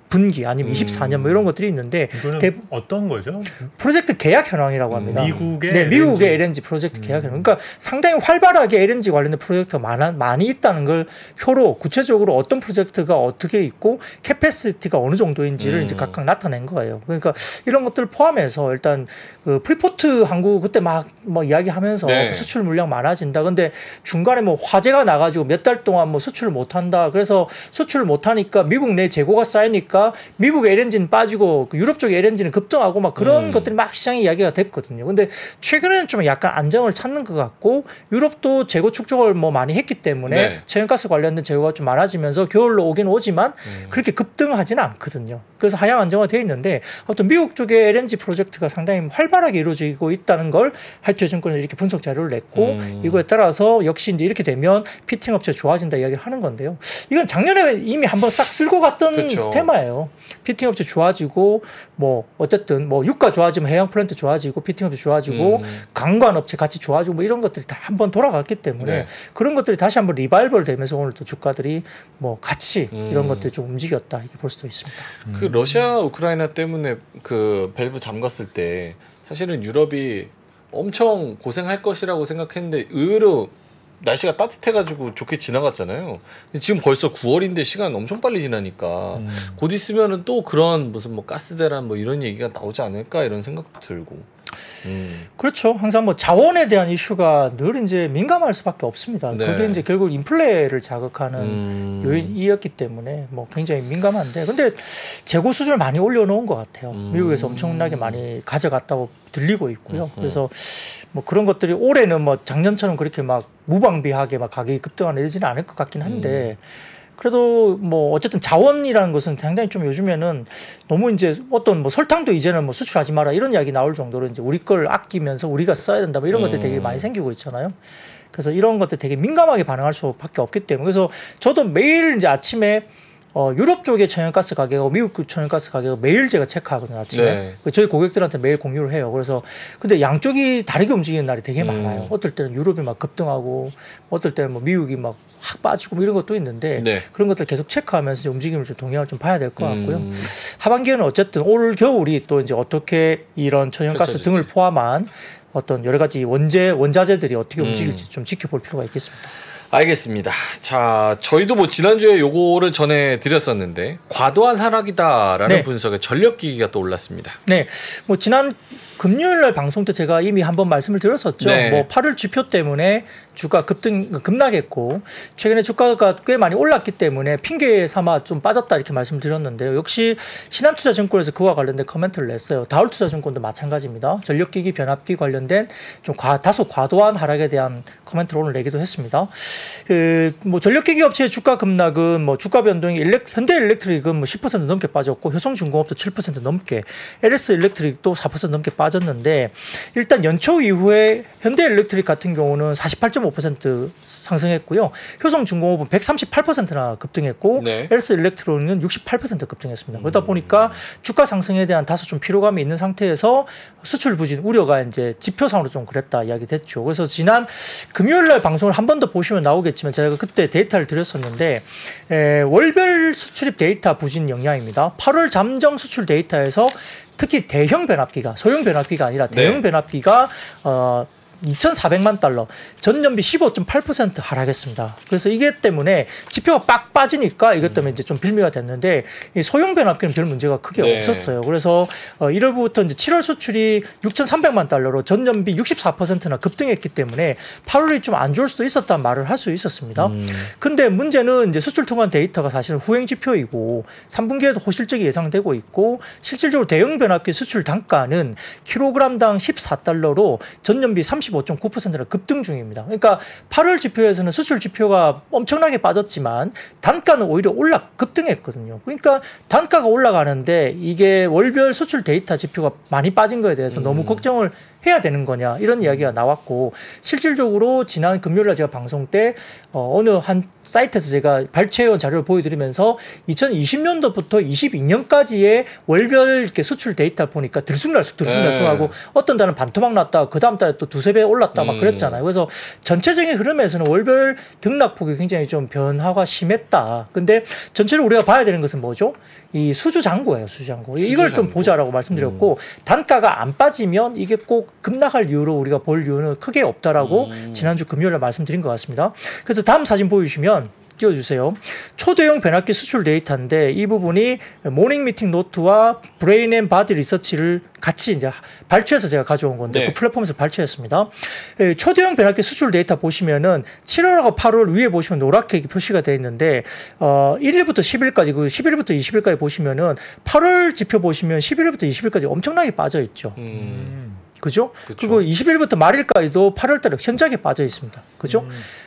분기 아니면 24년 뭐 이런 것들이 있는데 이거는 어떤 거죠? 프로젝트 계약 현황이라고 합니다. 미국의 미국의 LNG 프로젝트 계약 현황. 그러니까 상당히 활발하게 LNG 관련된 프로젝트가 많이 있다는 걸 표로 구체적으로 어떤 프로젝트가 어떻게 있고 캐패시티가 어느 정도인지를 이제 각각 나타낸 거예요. 그러니까 이런 것들을 포함해서 일단 그 프리포트 항구 그때 막 뭐 이야기하면서 네. 수출 물량 많아진다. 근데 중간에 뭐 화재가 나가지고 몇 달 동안 뭐 수출을 못 한다. 그래서 수출을 못 하니까 미국 내 재고가 쌓이니까 미국 LNG는 빠지고 유럽 쪽 LNG는 급등하고 막 그런 것들이 막 시장에 이야기가 됐거든요. 근데 최근에는 좀 약간 안정을 찾는 것 같고 유럽도 재고 축적을 뭐 많이 했기 때문에 네. 천연가스 관련된 재고가 좀 많아지면서 겨울로 오긴 오지만 그렇게 급등하지는 않거든요. 그래서 하향 안정화되어 있는데 어떤 미국 쪽의 LNG 프로젝트가 상당히 활발하게 이루어지고 있다는 걸 할주증권에서 이렇게 분석 자료를 냈고 이거에 따라서 역시 이제 이렇게 되면 피팅 업체 좋아진다 이야기를 하는 건데요. 이건 작년에 이미 한번 싹 쓸고 갔던 그렇죠. 테마예요. 피팅 업체 좋아지고 뭐 어쨌든 뭐 유가 좋아지면 해양 플랜트 좋아지고 피팅 업체 좋아지고 관광 업체 같이 좋아지고 뭐 이런 것들이 다 한번 돌아갔기 때문에 네. 그런 것들이 다시 한번 리바이벌 되면서 오늘 또 주가들이 뭐 같이 이런 것들이 좀 움직였다 이렇게 볼 수도 있습니다. 그 러시아 우크라이나 때문에 그 밸브 잠갔을 때 사실은 유럽이 엄청 고생할 것이라고 생각했는데 의외로 날씨가 따뜻해가지고 좋게 지나갔잖아요. 근데 지금 벌써 9월인데 시간 엄청 빨리 지나니까 곧 있으면은 또 그런 무슨 뭐 가스 대란 뭐 이런 얘기가 나오지 않을까 이런 생각도 들고. 그렇죠. 항상 뭐 자원에 대한 이슈가 늘 이제 민감할 수밖에 없습니다. 네. 그게 이제 결국 인플레를 자극하는 요인이었기 때문에 뭐 굉장히 민감한데, 근데 재고 수준을 많이 올려놓은 것 같아요. 미국에서 엄청나게 많이 가져갔다고 들리고 있고요. 그래서 뭐 그런 것들이 올해는 뭐 작년처럼 그렇게 막 무방비하게 막 가격이 급등하는 이러지는 않을 것 같긴 한데. 그래도 뭐 어쨌든 자원이라는 것은 상당히 좀 요즘에는 너무 이제 어떤 뭐 설탕도 이제는 뭐 수출하지 마라 이런 이야기 나올 정도로 이제 우리 걸 아끼면서 우리가 써야 된다 뭐 이런 것들이 되게 많이 생기고 있잖아요. 그래서 이런 것들 되게 민감하게 반응할 수밖에 없기 때문에 그래서 저도 매일 이제 아침에 유럽 쪽의 천연가스 가격하고 미국 천연가스 가격을 매일 제가 체크하거든요, 아침에. 네. 저희 고객들한테 매일 공유를 해요. 그래서 근데 양쪽이 다르게 움직이는 날이 되게 많아요. 어떨 때는 유럽이 막 급등하고 어떨 때는 뭐 미국이 막 확 빠지고 뭐 이런 것도 있는데 네. 그런 것들 계속 체크하면서 움직임을 좀 동향을 좀 봐야 될 것 같고요. 하반기에는 어쨌든 올 겨울이 또 이제 어떻게 이런 천연가스 등을 포함한 어떤 여러 가지 원자재들이 어떻게 움직일지 좀 지켜볼 필요가 있겠습니다. 알겠습니다. 자, 저희도 뭐 지난주에 요거를 전해드렸었는데 과도한 하락이다라는 네. 분석에 전력기기가 또 올랐습니다. 네, 뭐 지난 금요일 날 방송 때 제가 이미 한번 말씀을 드렸었죠. 네. 뭐 8월 지표 때문에 주가 급락했고 최근에 주가가 꽤 많이 올랐기 때문에 핑계 삼아 좀 빠졌다 이렇게 말씀드렸는데요. 역시 신한투자증권에서 그와 관련된 코멘트를 냈어요. 다울투자증권도 마찬가지입니다. 전력기기 변압기 관련된 좀 다소 과도한 하락에 대한 코멘트를 오늘 내기도 했습니다. 뭐 전력기기 업체의 주가 급락은 뭐 주가 변동이 현대일렉트릭은 뭐 10% 넘게 빠졌고 효성중공업도 7% 넘게, LS일렉트릭도 4% 넘게 빠졌는데 일단 연초 이후에 현대일렉트릭 같은 경우는 48.5% 상승했고요. 효성중공업은 138%나 급등했고 네. LS일렉트론은 68% 급등했습니다. 그러다 보니까 주가 상승에 대한 다소 좀 피로감이 있는 상태에서 수출 부진 우려가 이제 지표상으로 좀 그랬다 이야기 됐죠. 그래서 지난 금요일 날 방송을 한 번 더 보시면 나오겠지만 제가 그때 데이터를 드렸었는데 월별 수출입 데이터 부진 영향입니다. 8월 잠정 수출 데이터에서 특히 대형 변압기가 소형 변압기가 아니라 대형 변압기가 2,400만 달러, 전년비 15.8% 하락했습니다. 그래서 이게 때문에 지표가 빡 빠지니까 이것 때문에 이제 좀 빌미가 됐는데 이 소형 변압기는 별 문제가 크게 없었어요. 그래서 1월부터 이제 7월 수출이 6,300만 달러로 전년비 64%나 급등했기 때문에 8월이 좀 안 좋을 수도 있었다는 말을 할 수 있었습니다. 근데 문제는 이제 수출 통관 데이터가 사실은 후행 지표이고 3분기에도 호실적이 예상되고 있고 실질적으로 대형 변압기 수출 단가는 킬로그램당 14달러로 전년비 35.9%나 급등 중입니다. 그러니까 8월 지표에서는 수출 지표가 엄청나게 빠졌지만 단가는 오히려 급등했거든요. 그러니까 단가가 올라가는데 이게 월별 수출 데이터 지표가 많이 빠진 거에 대해서 너무 걱정을 해야 되는 거냐 이런 이야기가 나왔고 실질적으로 지난 금요일날 제가 방송 때 어느 한 사이트에서 제가 발췌해온 자료를 보여드리면서 2020년도부터 22년까지의 월별 이렇게 수출 데이터 보니까 들쑥날쑥하고 어떤 달은 반토막 났다 그 다음 달에 또 두세 배 올랐다 막 그랬잖아요. 그래서 전체적인 흐름에서는 월별 등락폭이 굉장히 좀 변화가 심했다. 근데 전체를 우리가 봐야 되는 것은 뭐죠? 이 수주 잔고예요, 수주 잔고. 이걸 좀 보자라고 말씀드렸고 단가가 안 빠지면 이게 꼭 급락할 이유로 우리가 볼 이유는 크게 없다라고 지난주 금요일에 말씀드린 것 같습니다. 그래서 다음 사진 보여주시면 띄워주세요. 초대형 변압기 수출 데이터인데 이 부분이 모닝 미팅 노트와 브레인 앤 바디 리서치를 같이 이제 발췌해서 제가 가져온 건데 네. 그 플랫폼에서 발췌했습니다. 초대형 변압기 수출 데이터 보시면은 7월하고 8월 위에 보시면 노랗게 표시가 되어 있는데 1일부터 10일까지 그 11일부터 20일까지 보시면은 8월 지표 보시면 11일부터 20일까지 엄청나게 빠져 있죠. 그죠? 그리고 20일부터 말일까지도 8월 달에 현저하게 빠져 있습니다. 그죠?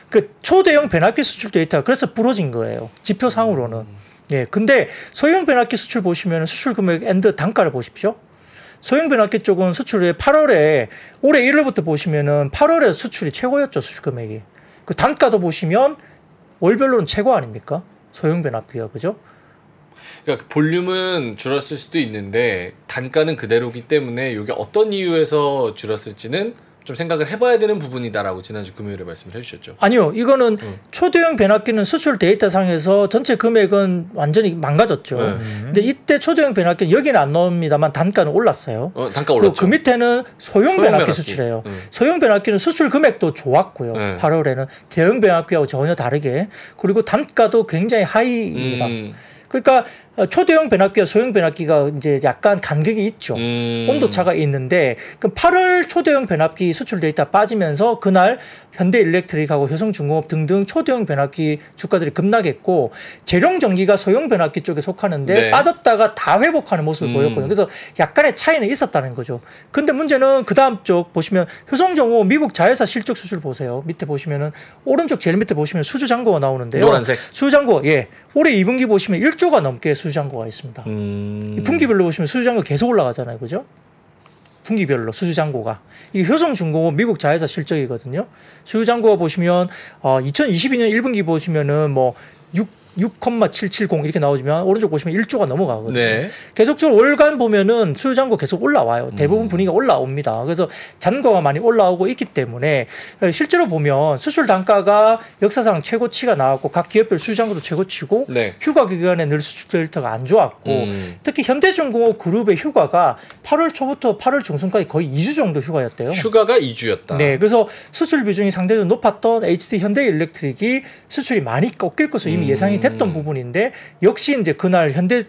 그 초대형 변압기 수출 데이터가 그래서 부러진 거예요. 지표상으로는. 예. 근데 소형 변압기 수출 보시면 수출 금액 엔드 단가를 보십시오. 소형 변압기 쪽은 수출에 8월에 올해 1월부터 보시면은 8월에 수출이 최고였죠. 수출 금액이. 그 단가도 보시면 월별로는 최고 아닙니까? 소형 변압기가. 그죠? 그러니까 볼륨은 줄었을 수도 있는데 단가는 그대로기 때문에 이게 어떤 이유에서 줄었을지는 좀 생각을 해봐야 되는 부분이다라고 지난주 금요일에 말씀을 해주셨죠. 아니요, 이거는 초대형 변압기는 수출 데이터상에서 전체 금액은 완전히 망가졌죠. 근데 이때 초대형 변압기는 여기는 안 나옵니다만 단가는 올랐어요. 단가 올랐죠. 그 밑에는 소형 변압기 수출이에요. 소형 변압기는 수출 금액도 좋았고요. 8월에는 대형 변압기하고 전혀 다르게. 그리고 단가도 굉장히 하이입니다. 그러니까 초대형 변압기와 소형 변압기가 이제 약간 간격이 있죠. 온도차가 있는데 그 8월 초대형 변압기 수출 데이터 빠지면서 그날 현대일렉트릭하고 효성중공업 등등 초대형 변압기 주가들이 급락했고 재룡전기가 소형 변압기 쪽에 속하는데 네. 빠졌다가 다 회복하는 모습을 보였거든요. 그래서 약간의 차이는 있었다는 거죠. 근데 문제는 그 다음 쪽 보시면 효성정호 미국 자회사 실적 수출 보세요. 밑에 보시면은 오른쪽 제일 밑에 보시면 수주잔고가 나오는데요. 노란색. 수주잔고 예. 올해 2분기 보시면 1조가 넘게 수주잔고가 있습니다. 이 분기별로 보시면 수주잔고 계속 올라가잖아요. 그죠? 분기별로 수주잔고가. 이게 효성중공업 미국 자회사 실적이거든요. 수주잔고가 보시면 2022년 1분기 보시면은 뭐 6,770 이렇게 나오지만 오른쪽 보시면 1조가 넘어가거든요. 네. 계속적으로 월간 보면은 수주잔고 계속 올라와요. 대부분 분위기가 올라옵니다. 그래서 잔고가 많이 올라오고 있기 때문에 실제로 보면 수출 단가가 역사상 최고치가 나왔고 각 기업별 수주잔고도 최고치고 네. 휴가 기간에 늘 수출 데이터가 안 좋았고 특히 현대중공업 그룹의 휴가가 8월 초부터 8월 중순까지 거의 2주 정도 휴가였대요. 휴가가 2주였다. 네, 그래서 수출 비중이 상대적으로 높았던 HD 현대일렉트릭이 수출이 많이 꺾일 것으로 이미 예상이 됐던 부분인데 역시 이제 그날 현대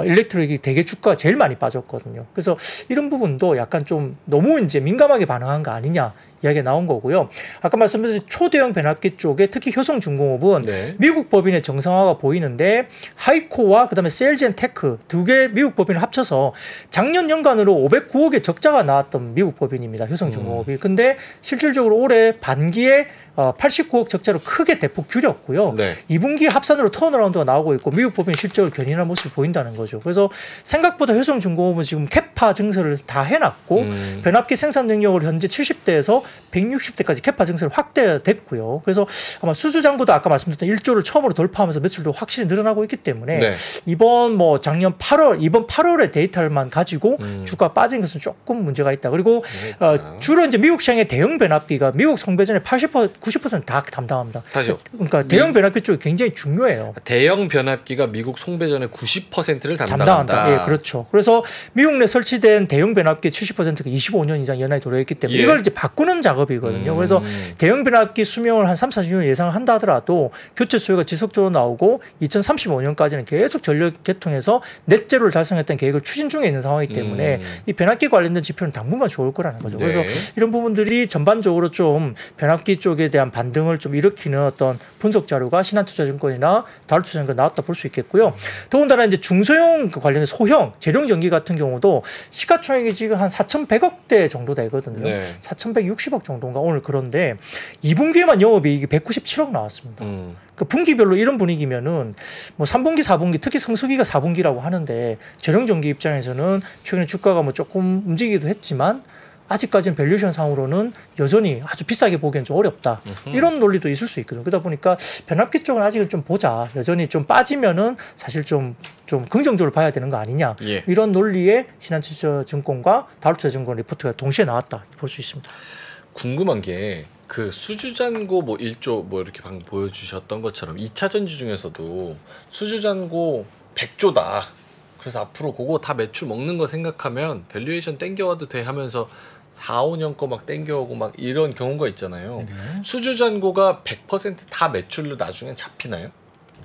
일렉트릭이 되게 주가가 제일 많이 빠졌거든요. 그래서 이런 부분도 약간 좀 너무 이제 민감하게 반응한 거 아니냐 이야기가 나온 거고요. 아까 말씀드린 초대형 변압기 쪽에 특히 효성중공업은 네. 미국 법인의 정상화가 보이는데 하이코와 그다음에 셀젠테크 두 개 미국 법인을 합쳐서 작년 연간으로 509억의 적자가 나왔던 미국 법인입니다. 효성중공업이. 근데 실질적으로 올해 반기에 89억 적자로 크게 대폭 줄였고요. 네. 2분기 합산으로 턴어라운드가 나오고 있고 미국 법인 실적을 견인한 모습을 보인다는 거죠. 그래서 생각보다 효성중공업은 지금 캐파 증설을 다 해놨고 변압기 생산 능력을 현재 70대에서 160대까지 캐파 증설을 확대됐고요. 그래서 아마 수주잔고도 아까 말씀드렸던 1조를 처음으로 돌파하면서 매출도 확실히 늘어나고 있기 때문에 네. 이번 뭐 작년 8월 이번 8월의 데이터만 가지고 주가 빠진 것은 조금 문제가 있다. 그리고 주로 이제 미국 시장의 대형 변압기가 미국 성배전의 90% 다 담당합니다. 다시요. 그러니까 대형 변압기 쪽이 굉장히 중요해요. 대형 변압기가 미국 송배전의 90%를 담당한다. 예, 그렇죠. 그래서 미국 내 설치된 대형 변압기 70%가 25년 이상 연한이 도래했기 때문에 예. 이걸 이제 바꾸는 작업이거든요. 그래서 대형 변압기 수명을 한 3, 40년 예상을 한다 하더라도 교체 수요가 지속적으로 나오고 2035년까지는 계속 전력 개통해서 넷제로를 달성했던 계획을 추진 중에 있는 상황이기 때문에 이 변압기 관련된 지표는 당분간 좋을 거라는 거죠. 네. 그래서 이런 부분들이 전반적으로 좀 변압기 쪽에 대한 반등을 좀 일으키는 어떤 분석 자료가 신한투자증권이나 다울투자증권 나왔다 볼 수 있겠고요. 더군다나 이제 중소형 관련된 소형 재룡전기 같은 경우도 시가총액이 지금 한 4,100억대 정도 되거든요. 네. 4,160억 정도인가 오늘. 그런데 2분기에만 영업이익이 197억 나왔습니다. 그 분기별로 이런 분위기면은 뭐 3분기, 4분기 특히 성수기가 4분기라고 하는데 재룡전기 입장에서는 최근에 주가가 뭐 조금 움직이기도 했지만 아직까지는 밸류에이션 상으로는 여전히 아주 비싸게 보기엔 좀 어렵다. 이런 논리도 있을 수 있거든요. 그러다 보니까 변압기 쪽은 아직은 좀 보자. 여전히 좀 빠지면은 사실 좀 긍정적으로 봐야 되는 거 아니냐. 예. 이런 논리에 신한투자증권과 다울투자증권 리포트가 동시에 나왔다. 볼 수 있습니다. 궁금한 게 그 수주잔고 뭐 1조 뭐 이렇게 방금 보여주셨던 것처럼 2차 전지 중에서도 수주잔고 100조다. 그래서 앞으로 그거 다 매출 먹는 거 생각하면 밸류에이션 땡겨와도 돼 하면서 4, 5년 거 막 땡겨오고 막 이런 경우가 있잖아요. 네. 수주잔고가 100% 나중엔 잡히나요?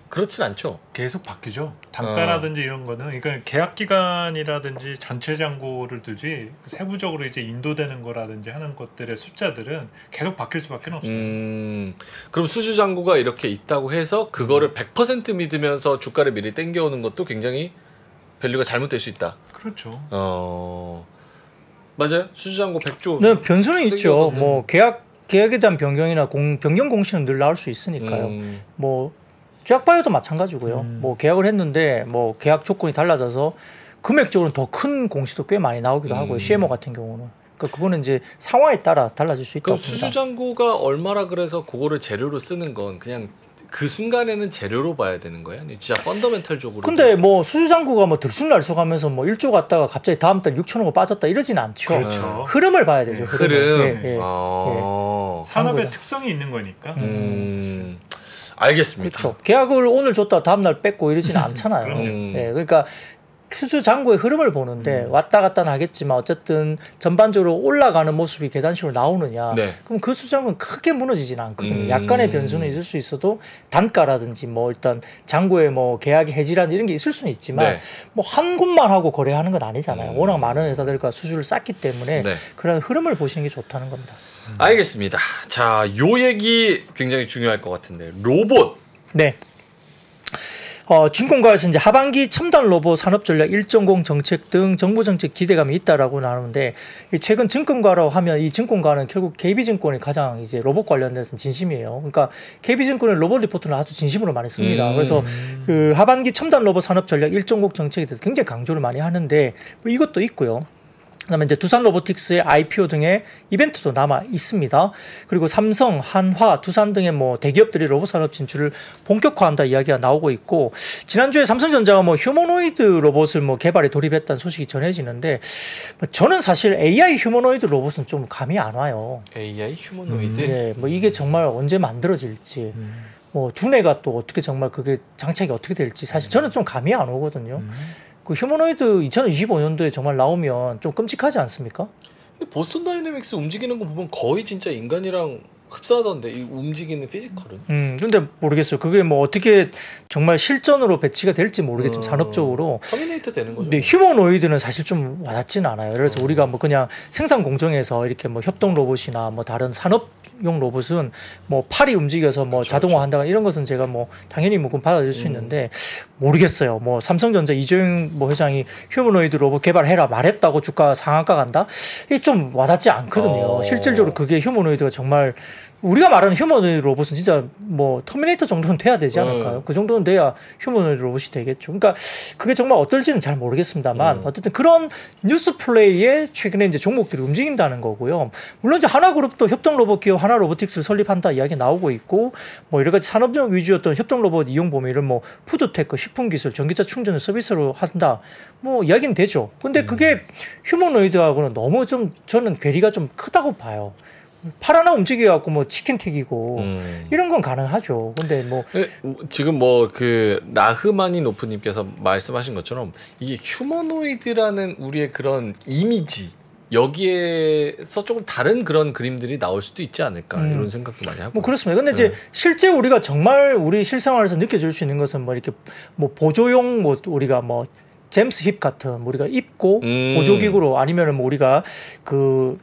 그렇진 않죠. 계속 바뀌죠. 단가라든지 이런 거는 그러니까 계약 기간이라든지 전체 잔고를 두지 세부적으로 이제 인도되는 거라든지 하는 것들의 숫자들은 계속 바뀔 수밖에 없어요. 그럼 수주잔고가 이렇게 있다고 해서 그거를 100% 믿으면서 주가를 미리 땡겨오는 것도 굉장히 밸류가 잘못될 수 있다. 그렇죠. 맞아요. 수주잔고 100조. 네, 변수는 있죠. 뭐 계약에 대한 변경이나 변경 공시는 늘 나올 수 있으니까요. 뭐 제약바이오도 마찬가지고요. 뭐 계약을 했는데 뭐 계약 조건이 달라져서 금액적으로는 더 큰 공시도 꽤 많이 나오기도 하고요. CMO 같은 경우는. 그러니까 그거는 이제 상황에 따라 달라질 수 있다고 그럼 봅니다. 수주잔고가 얼마라 그래서 그거를 재료로 쓰는 건 그냥 그 순간에는 재료로 봐야 되는 거예요? 진짜 펀더멘털적으로. 근데 뭐 수주잔고가 뭐 들쑥날쑥하면서 뭐 1조 갔다가 갑자기 다음 달 6천억 빠졌다 이러진 않죠. 그렇죠. 흐름을 봐야 되죠. 흐름. 예. 산업의 특성이 있는 거니까. 알겠습니다. 그렇죠. 계약을 오늘 줬다 다음 날 뺐고 이러지는 않잖아요. 예, 그러니까 수주잔고의 흐름을 보는데 왔다 갔다는 하겠지만 어쨌든 전반적으로 올라가는 모습이 계단식으로 나오느냐. 네. 그럼 그 수주잔고는 크게 무너지지는 않거든요. 약간의 변수는 있을 수 있어도 단가라든지 뭐 일단 잔고의 뭐 계약의 해지라든지 이런 게 있을 수는 있지만 네. 뭐 한 곳만 하고 거래하는 건 아니잖아요. 워낙 많은 회사들과 수주를 쌓기 때문에 네. 그런 흐름을 보시는 게 좋다는 겁니다. 알겠습니다. 자, 요 얘기 굉장히 중요할 것 같은데 로봇. 네. 증권가에서 이제 하반기 첨단 로봇 산업 전략 1.0 정책 등 정부 정책 기대감이 있다라고 나오는데 최근 증권가라고 하면 이 증권가는 결국 KB증권이 가장 이제 로봇 관련돼서 진심이에요. 그러니까 KB증권은 로봇 리포트를 아주 진심으로 많이 씁니다. 그래서 그 하반기 첨단 로봇 산업 전략 1.0 정책에 대해서 굉장히 강조를 많이 하는데 뭐 이것도 있고요. 그다음에 이제 두산 로보틱스의 IPO 등의 이벤트도 남아 있습니다. 그리고 삼성, 한화, 두산 등의 뭐 대기업들이 로봇 산업 진출을 본격화한다 이야기가 나오고 있고 지난주에 삼성전자가 뭐 휴머노이드 로봇을 뭐 개발에 돌입했다는 소식이 전해지는데 저는 사실 AI 휴머노이드 로봇은 좀 감이 안 와요. AI 휴머노이드. 네, 뭐 이게 정말 언제 만들어질지. 뭐 두뇌가 또 어떻게 정말 그게 장착이 어떻게 될지 사실 저는 좀 감이 안 오거든요. 그 휴머노이드 2025년도에 정말 나오면 좀 끔찍하지 않습니까? 근데 보스턴 다이내믹스 움직이는 거 보면 거의 진짜 인간이랑 흡사하던데 이 움직이는 피지컬은. 근데 모르겠어요. 그게 뭐 어떻게 정말 실전으로 배치가 될지 모르겠지만 산업적으로. 터미네이터 되는 거죠. 근데 휴머노이드는 사실 좀 와닿지는 않아요. 그래서 우리가 뭐 그냥 생산 공정에서 이렇게 뭐 협동 로봇이나 뭐 다른 산업용 로봇은 뭐 팔이 움직여서 뭐 자동화한다거나 이런 것은 제가 뭐 당연히 뭐 받아들일 수 있는데 모르겠어요. 뭐 삼성전자 이재용 뭐 회장이 휴머노이드 로봇 개발해라 말했다고 주가 상한가 간다? 이게 좀 와닿지 않거든요. 실질적으로 그게 휴머노이드가 정말 우리가 말하는 휴머노이드 로봇은 진짜 뭐 터미네이터 정도는 돼야 되지 않을까요? 그 정도는 돼야 휴머노이드 로봇이 되겠죠. 그러니까 그게 정말 어떨지는 잘 모르겠습니다만 어쨌든 그런 뉴스 플레이에 최근에 이제 종목들이 움직인다는 거고요. 물론 이제 하나그룹도 협동 로봇 기업 하나로보틱스를 설립한다 이야기 나오고 있고 뭐 여러 가지 산업용 위주였던 협동 로봇 이용 범위를 뭐 푸드테크, 식품 기술, 전기차 충전을 서비스로 한다. 뭐 이야기는 되죠. 근데 그게 휴머노이드하고는 너무 좀 저는 괴리가 좀 크다고 봐요. 팔 하나 움직여갖고 뭐 치킨 튀기고 이런 건 가능하죠. 근데 뭐 지금 뭐 그 라흐마니 노프님께서 말씀하신 것처럼 이게 휴머노이드라는 우리의 그런 이미지 여기에서 조금 다른 그런 그림들이 나올 수도 있지 않을까 이런 생각도 많이 하고. 뭐 그렇습니다. 근데 이제 실제 우리가 정말 우리 실생활에서 느껴질 수 있는 것은 뭐 이렇게 뭐 보조용 뭐 우리가 뭐 제임스 힙 같은 우리가 입고 보조기구로 아니면은 뭐 우리가 그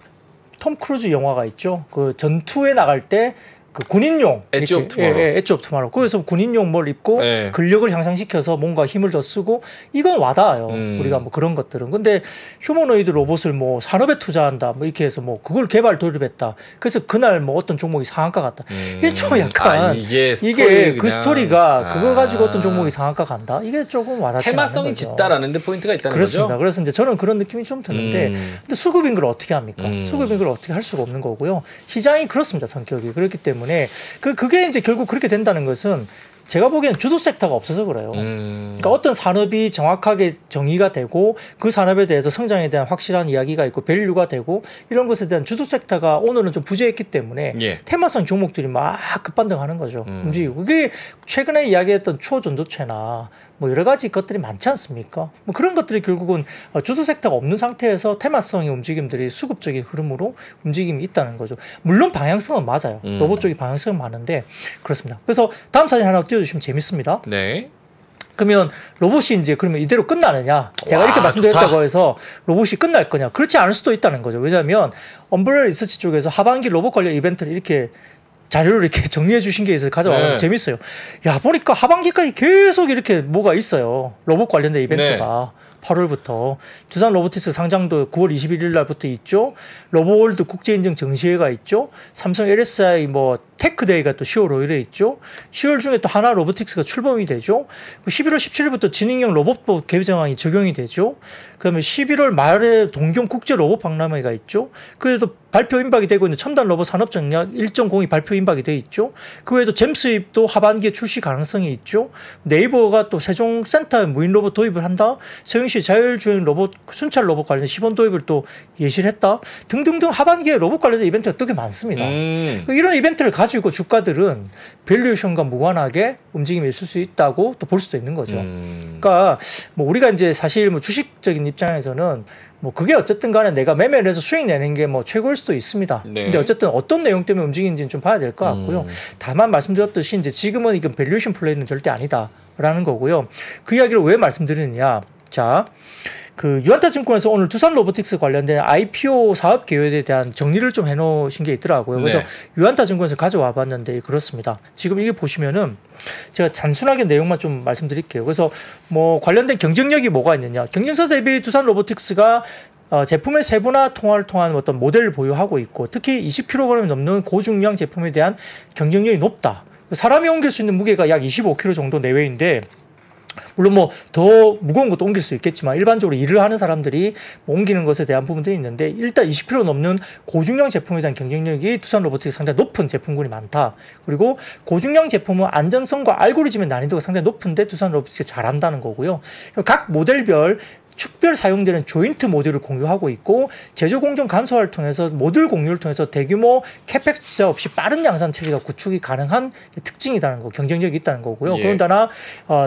톰 크루즈 영화가 있죠. 그 전투에 나갈 때 그 군인용 엣지 오브 투모로우. 엣지 오브 투모로우. 거기서 군인용 뭘 입고 근력을 향상시켜서 뭔가 힘을 더 쓰고 이건 와닿아요. 우리가 뭐 그런 것들은. 근데 휴머노이드 로봇을 뭐 산업에 투자한다 뭐 이렇게 해서 뭐 그걸 개발 돌입했다. 그래서 그날 뭐 어떤 종목이 상한가 갔다. 이게 좀 약간 이게 그 스토리가 그거 가지고 어떤 종목이 상한가 간다. 이게 조금 와닿지 않는 거죠. 테마성이 짙다라는 데 포인트가 있다는 그렇습니다. 거죠. 그래서 이제 저는 그런 느낌이 좀 드는데 근데 수급인 걸 어떻게 합니까? 수급인 걸 어떻게 할 수가 없는 거고요. 시장이 그렇습니다. 성격이. 그렇기 때문에 그게 이제 결국 그렇게 된다는 것은 제가 보기엔 주도 섹터가 없어서 그래요. 그러니까 어떤 산업이 정확하게 정의가 되고 그 산업에 대해서 성장에 대한 확실한 이야기가 있고 밸류가 되고 이런 것에 대한 주도 섹터가 오늘은 좀 부재했기 때문에 예. 테마성 종목들이 막 급반등하는 거죠. 움직이고 그게 최근에 이야기했던 초전도체나 뭐 여러 가지 것들이 많지 않습니까? 뭐 그런 것들이 결국은 주도 섹터가 없는 상태에서 테마성의 움직임들이 수급적인 흐름으로 움직임이 있다는 거죠. 물론 방향성은 맞아요. 로봇 쪽이 방향성은 많은데 그렇습니다. 그래서 다음 사진 하나 띄워주시면 재밌습니다. 네. 그러면 로봇이 이제 그러면 이대로 끝나느냐? 제가 이렇게 말씀드렸다고 해서 로봇이 끝날 거냐? 그렇지 않을 수도 있다는 거죠. 왜냐하면 엄브렐라 리서치 쪽에서 하반기 로봇 관련 이벤트를 이렇게 자료를 이렇게 정리해 주신 게 있어서 가져와서 재밌어요. 야, 보니까 하반기까지 계속 이렇게 뭐가 있어요. 로봇 관련된 이벤트가. 8월부터 두산 로보틱스 상장도 9월 21일 날부터 있죠. 로보월드 국제인증 전시회가 있죠. 삼성 LSI 뭐 테크데이가 또 10월 5일에 있죠. 10월 중에 또 하나 로보틱스가 출범이 되죠. 11월 17일부터 지능형 로봇법 개정안이 적용이 되죠. 그다음에 11월 말에 동경 국제 로봇 박람회가 있죠. 그래도 발표 임박이 되고 있는 첨단 로봇 산업 전략 1.0이 발표 임박이 돼 있죠. 그 외에도 잼스입도 하반기에 출시 가능성이 있죠. 네이버가 또 세종 센터에 무인 로봇 도입을 한다. 서영시 자율주행 로봇 순찰 로봇 관련 시범 도입을 또 예시를 했다. 등등등 하반기에 로봇 관련된 이벤트가 되게 많습니다. 이런 이벤트를 가지고 주가들은 밸류에이션과 무관하게 움직임이 있을 수 있다고 또 볼 수도 있는 거죠. 그러니까 뭐 우리가 이제 사실 뭐 주식적인 입장에서는 뭐 그게 어쨌든 간에 내가 매매를 해서 수익 내는 게 뭐 최고일 수도 있습니다. 네. 근데 어쨌든 어떤 내용 때문에 움직이는지는 좀 봐야 될 것 같고요. 다만 말씀드렸듯이 이제 지금은 이건 밸류에이션 플레이는 절대 아니다라는 거고요. 그 이야기를 왜 말씀드리느냐. 자, 그 유한타증권에서 오늘 두산 로보틱스 관련된 IPO 사업 계획에 대한 정리를 좀 해놓으신 게 있더라고요. 그래서 네. 유한타증권에서 가져와 봤는데 그렇습니다. 지금 이게 보시면은 제가 단순하게 내용만 좀 말씀드릴게요. 그래서 뭐 관련된 경쟁력이 뭐가 있느냐. 경쟁사 대비 두산 로보틱스가 제품의 세분화 통화를 통한 어떤 모델을 보유하고 있고 특히 20kg이 넘는 고중량 제품에 대한 경쟁력이 높다. 사람이 옮길 수 있는 무게가 약 25kg 정도 내외인데 물론 뭐 더 무거운 것도 옮길 수 있겠지만 일반적으로 일을 하는 사람들이 옮기는 것에 대한 부분들이 있는데 일단 20kg 넘는 고중량 제품에 대한 경쟁력이 두산 로보틱스 상당히 높은 제품군이 많다. 그리고 고중량 제품은 안정성과 알고리즘의 난이도가 상당히 높은데 두산 로보틱스가 잘한다는 거고요. 각 모델별 축별 사용되는 조인트 모듈을 공유하고 있고 제조 공정 간소화를 통해서 모듈 공유를 통해서 대규모 캐펙스 투자 없이 빠른 양산 체제가 구축이 가능한 특징이라는 거, 경쟁력이 있다는 거고요. 예. 그런다나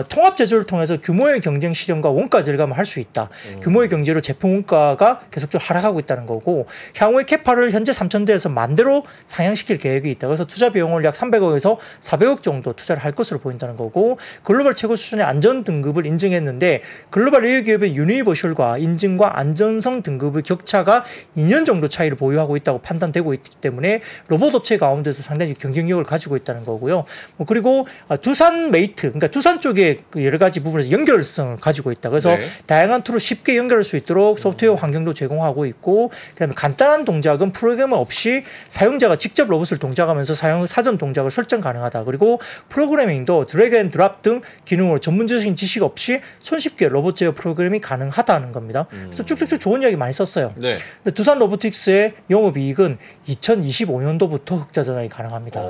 통합 제조를 통해서 규모의 경쟁 실현과 원가 절감을 할 수 있다. 규모의 경제로 제품 원가가 계속적으로 하락하고 있다는 거고 향후에 캐파를 현재 3,000대에서 10,000대로 상향시킬 계획이 있다. 그래서 투자 비용을 약 300억에서 400억 정도 투자를 할 것으로 보인다는 거고 글로벌 최고 수준의 안전 등급을 인증했는데 글로벌 1위 기업의 유니버셜과 인증과 안전성 등급의 격차가 2년 정도 차이를 보유하고 있다고 판단되고 있기 때문에 로봇 업체 가운데서 상당히 경쟁력을 가지고 있다는 거고요. 뭐 그리고 두산 메이트, 그러니까 두산 쪽에 여러 가지 부분에서 연결성을 가지고 있다. 그래서 네. 다양한 툴을 쉽게 연결할 수 있도록 소프트웨어 환경도 제공하고 있고, 그다음에 간단한 동작은 프로그래머 없이 사용자가 직접 로봇을 동작하면서 사전 동작을 설정 가능하다. 그리고 프로그래밍도 드래그 앤 드랍 등 기능으로 전문적인 지식 없이 손쉽게 로봇 제어 프로그래밍이 가능하다는 겁니다. 그래서 쭉쭉쭉 좋은 이야기 많이 썼어요. 네. 근데 두산 로보틱스의 영업이익은 2025년도부터 흑자 전환이 가능합니다.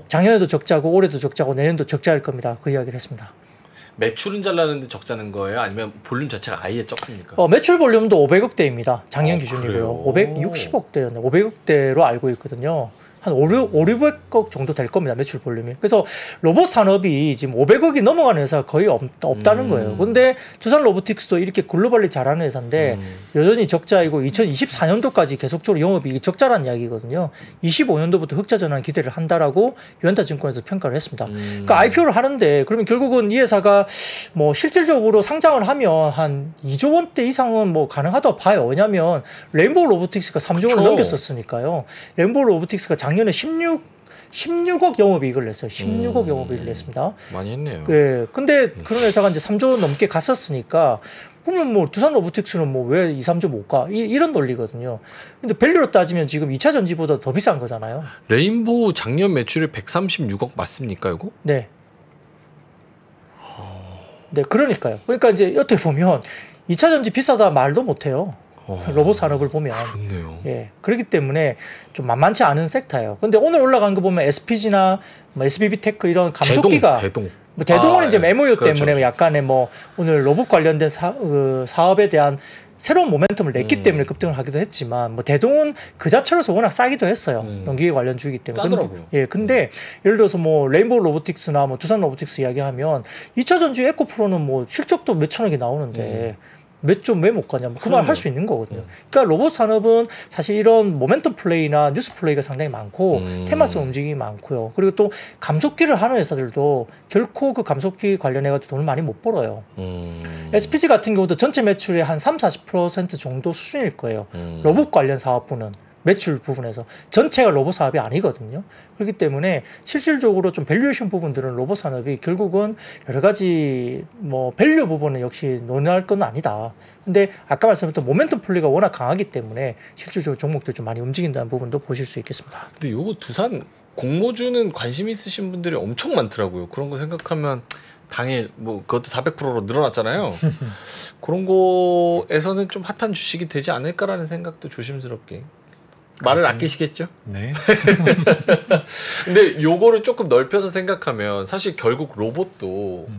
작년에도 적자고 올해도 적자고 내년도 적자일 겁니다. 그 이야기를 했습니다. 매출은 잘 나는데 적자는 거예요? 아니면 볼륨 자체가 아예 적습니까? 매출 볼륨도 500억대입니다. 작년 기준이고요. 560억대였네. 500억대로 알고 있거든요. 한 500억 정도 될 겁니다. 매출 볼륨이. 그래서 로봇 산업이 지금 500억이 넘어가는 회사가 거의 없다는 거예요. 그런데 두산 로보틱스도 이렇게 글로벌리 잘하는 회사인데 여전히 적자이고 2024년도까지 계속적으로 영업이익이 적자라는 이야기거든요. 25년도부터 흑자 전환 기대를 한다라고 유한타증권에서 평가를 했습니다. 그러니까 IPO를 하는데 그러면 결국은 이 회사가 뭐 실질적으로 상장을 하면 한 2조 원대 이상은 뭐 가능하다고 봐요. 왜냐하면 레인보우 로보틱스가 3조 원을 넘겼었으니까요. 레인보우 로보틱스가 작년에 16억 영업이익을 냈어요. 16억 영업이익을 냈습니다. 많이 했네요. 네. 근데 그런 회사가 이제 3조 넘게 갔었으니까 그러면 뭐 두산 로보틱스는 뭐 왜 2, 3조 못 가? 이런 논리거든요. 근데 밸류로 따지면 지금 2차 전지보다 더 비싼 거잖아요. 레인보우 작년 매출이 136억 맞습니까, 이거? 네. 네, 그러니까요. 그러니까 이제 어떻게 보면 2차 전지 비싸다 말도 못 해요. 로봇 산업을 보면. 그렇네요. 예, 그렇기 때문에 좀 만만치 않은 섹터예요. 근데 오늘 올라간 거 보면 SPG나 뭐 SBB 테크 이런 감속기가 대동은 이제 MOU 그렇죠. 때문에 약간의 뭐 오늘 로봇 관련된 사업에 대한 새로운 모멘텀을 냈기 때문에 급등을 하기도 했지만 뭐 대동은 그 자체로서 워낙 싸기도 했어요. 연기계 관련 주이기 때문에. 싸더라고요. 근데 예를 들어서 뭐 레인보우 로보틱스나 뭐 두산 로보틱스 이야기하면 2차 전지 에코프로는 뭐 실적도 몇 천억이 나오는데 몇 점 왜 못 가냐, 그 말 할 수 있는 거거든요. 그러니까 로봇 산업은 사실 이런 모멘텀 플레이나 뉴스 플레이가 상당히 많고 테마성 움직임이 많고요. 그리고 또 감속기를 하는 회사들도 결코 그 감속기 관련해가지고 돈을 많이 못 벌어요. SPG 같은 경우도 전체 매출의 한 30-40% 정도 수준일 거예요. 로봇 관련 사업부는. 매출 부분에서 전체가 로봇 사업이 아니거든요. 그렇기 때문에 실질적으로 좀 밸류에이션 부분들은 로봇 산업이 결국은 여러 가지 뭐 밸류 부분은 역시 논의할 건 아니다. 근데 아까 말씀드렸던 모멘텀 플레이가 워낙 강하기 때문에 실질적으로 종목들 좀 많이 움직인다는 부분도 보실 수 있겠습니다. 근데 요거 두산 공모주는 관심 있으신 분들이 엄청 많더라고요. 그런 거 생각하면 당일 뭐 그것도 400%로 늘어났잖아요. 그런 거에서는 좀 핫한 주식이 되지 않을까라는 생각도 조심스럽게. 말을 아끼시겠죠? 네. 근데 요거를 조금 넓혀서 생각하면 사실 결국 로봇도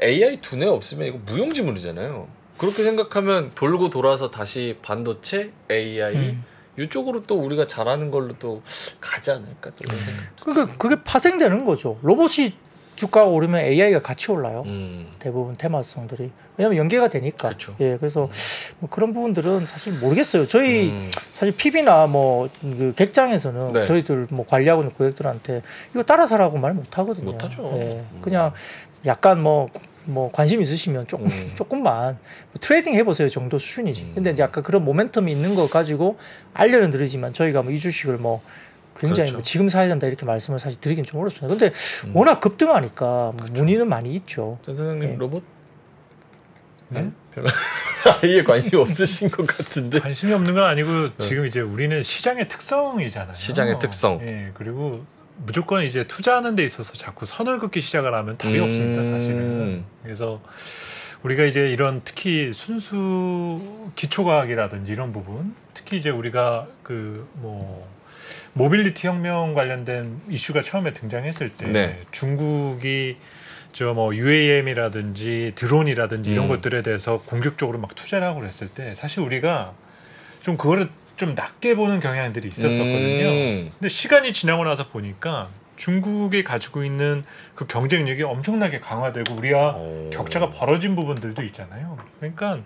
AI 두뇌 없으면 이거 무용지물이잖아요. 그렇게 생각하면 돌고 돌아서 다시 반도체, AI 이쪽으로 또 우리가 잘하는 걸로 또 가지 않을까 또 이런 생각. 그러니까 그게 파생되는 거죠. 로봇이 주가가 오르면 AI가 같이 올라요. 대부분 테마성들이. 왜냐하면 연계가 되니까. 그렇죠. 예, 그래서 뭐 그런 부분들은 사실 모르겠어요. 저희 사실 PB나 뭐 그 객장에서는 네. 저희들 뭐 관리하고 있는 고객들한테 이거 따라 사라고 말 못 하거든요. 못 하죠. 예, 그냥 약간 뭐 관심 있으시면 조금만 트레이딩 해보세요 정도 수준이지. 근데 이제 약간 그런 모멘텀이 있는 거 가지고 알려는 드리지만 저희가 뭐 이 주식을 뭐 굉장히 그렇죠. 뭐 지금 사야 된다 이렇게 말씀을 사실 드리긴 좀 어렵습니다. 근데 워낙 급등하니까 뭐 문의는 많이 있죠. 전 사장님 네. 로봇? 네? 아예 관심 없으신 것 같은데. 관심이 없는 건 아니고 지금 이제 우리는 시장의 특성이잖아요. 시장의 특성. 예, 그리고 무조건 이제 투자하는 데 있어서 자꾸 선을 긋기 시작을 하면 답이 없습니다, 사실은. 그래서 우리가 이제 이런 특히 순수 기초과학이라든지 이런 부분, 특히 이제 우리가 그 뭐 모빌리티 혁명 관련된 이슈가 처음에 등장했을 때 네. 중국이 저 뭐 UAM이라든지 드론이라든지 이런 것들에 대해서 공격적으로 막 투자를 하고 그랬을 때 사실 우리가 좀 그거를 좀 낮게 보는 경향들이 있었거든요. 근데 시간이 지나고 나서 보니까 중국이 가지고 있는 그 경쟁력이 엄청나게 강화되고 우리와 격차가 벌어진 부분들도 있잖아요. 그러니까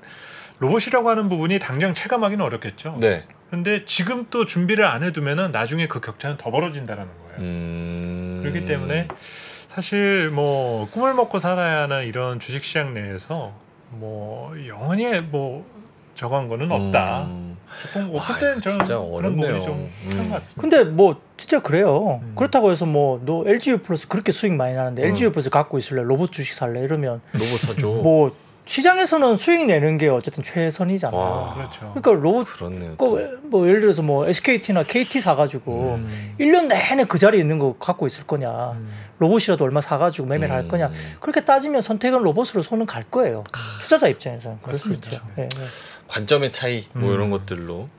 로봇이라고 하는 부분이 당장 체감하기는 어렵겠죠. 네. 근데 지금 또 준비를 안 해두면은 나중에 그 격차는 더 벌어진다는 거예요. 그렇기 때문에 사실 뭐 꿈을 먹고 살아야 하는 이런 주식시장 내에서 뭐 영원히 뭐 저간 거는 없다. 조금 그때는 저는 그런 부분이 좀 큰 것 같습니다. 근데 뭐 진짜 그래요. 그렇다고 해서 뭐 너 LGU 플러스 그렇게 수익 많이 나는데 LGU 플러스 갖고 있을래? 로봇 주식 살래? 이러면 로봇 사죠. 뭐 시장에서는 수익 내는 게 어쨌든 최선이잖아요. 와. 그렇죠. 그러니까 로봇 그렇네요. 뭐 예를 들어서 뭐 SKT나 KT 사가지고 1년 내내 그 자리에 있는 거 갖고 있을 거냐, 로봇이라도 얼마 사가지고 매매를 할 거냐, 그렇게 따지면 선택은 로봇으로 손은 갈 거예요. 투자자 입장에서는 그럴 수 있죠. 예, 예. 관점의 차이 뭐 이런 것들로.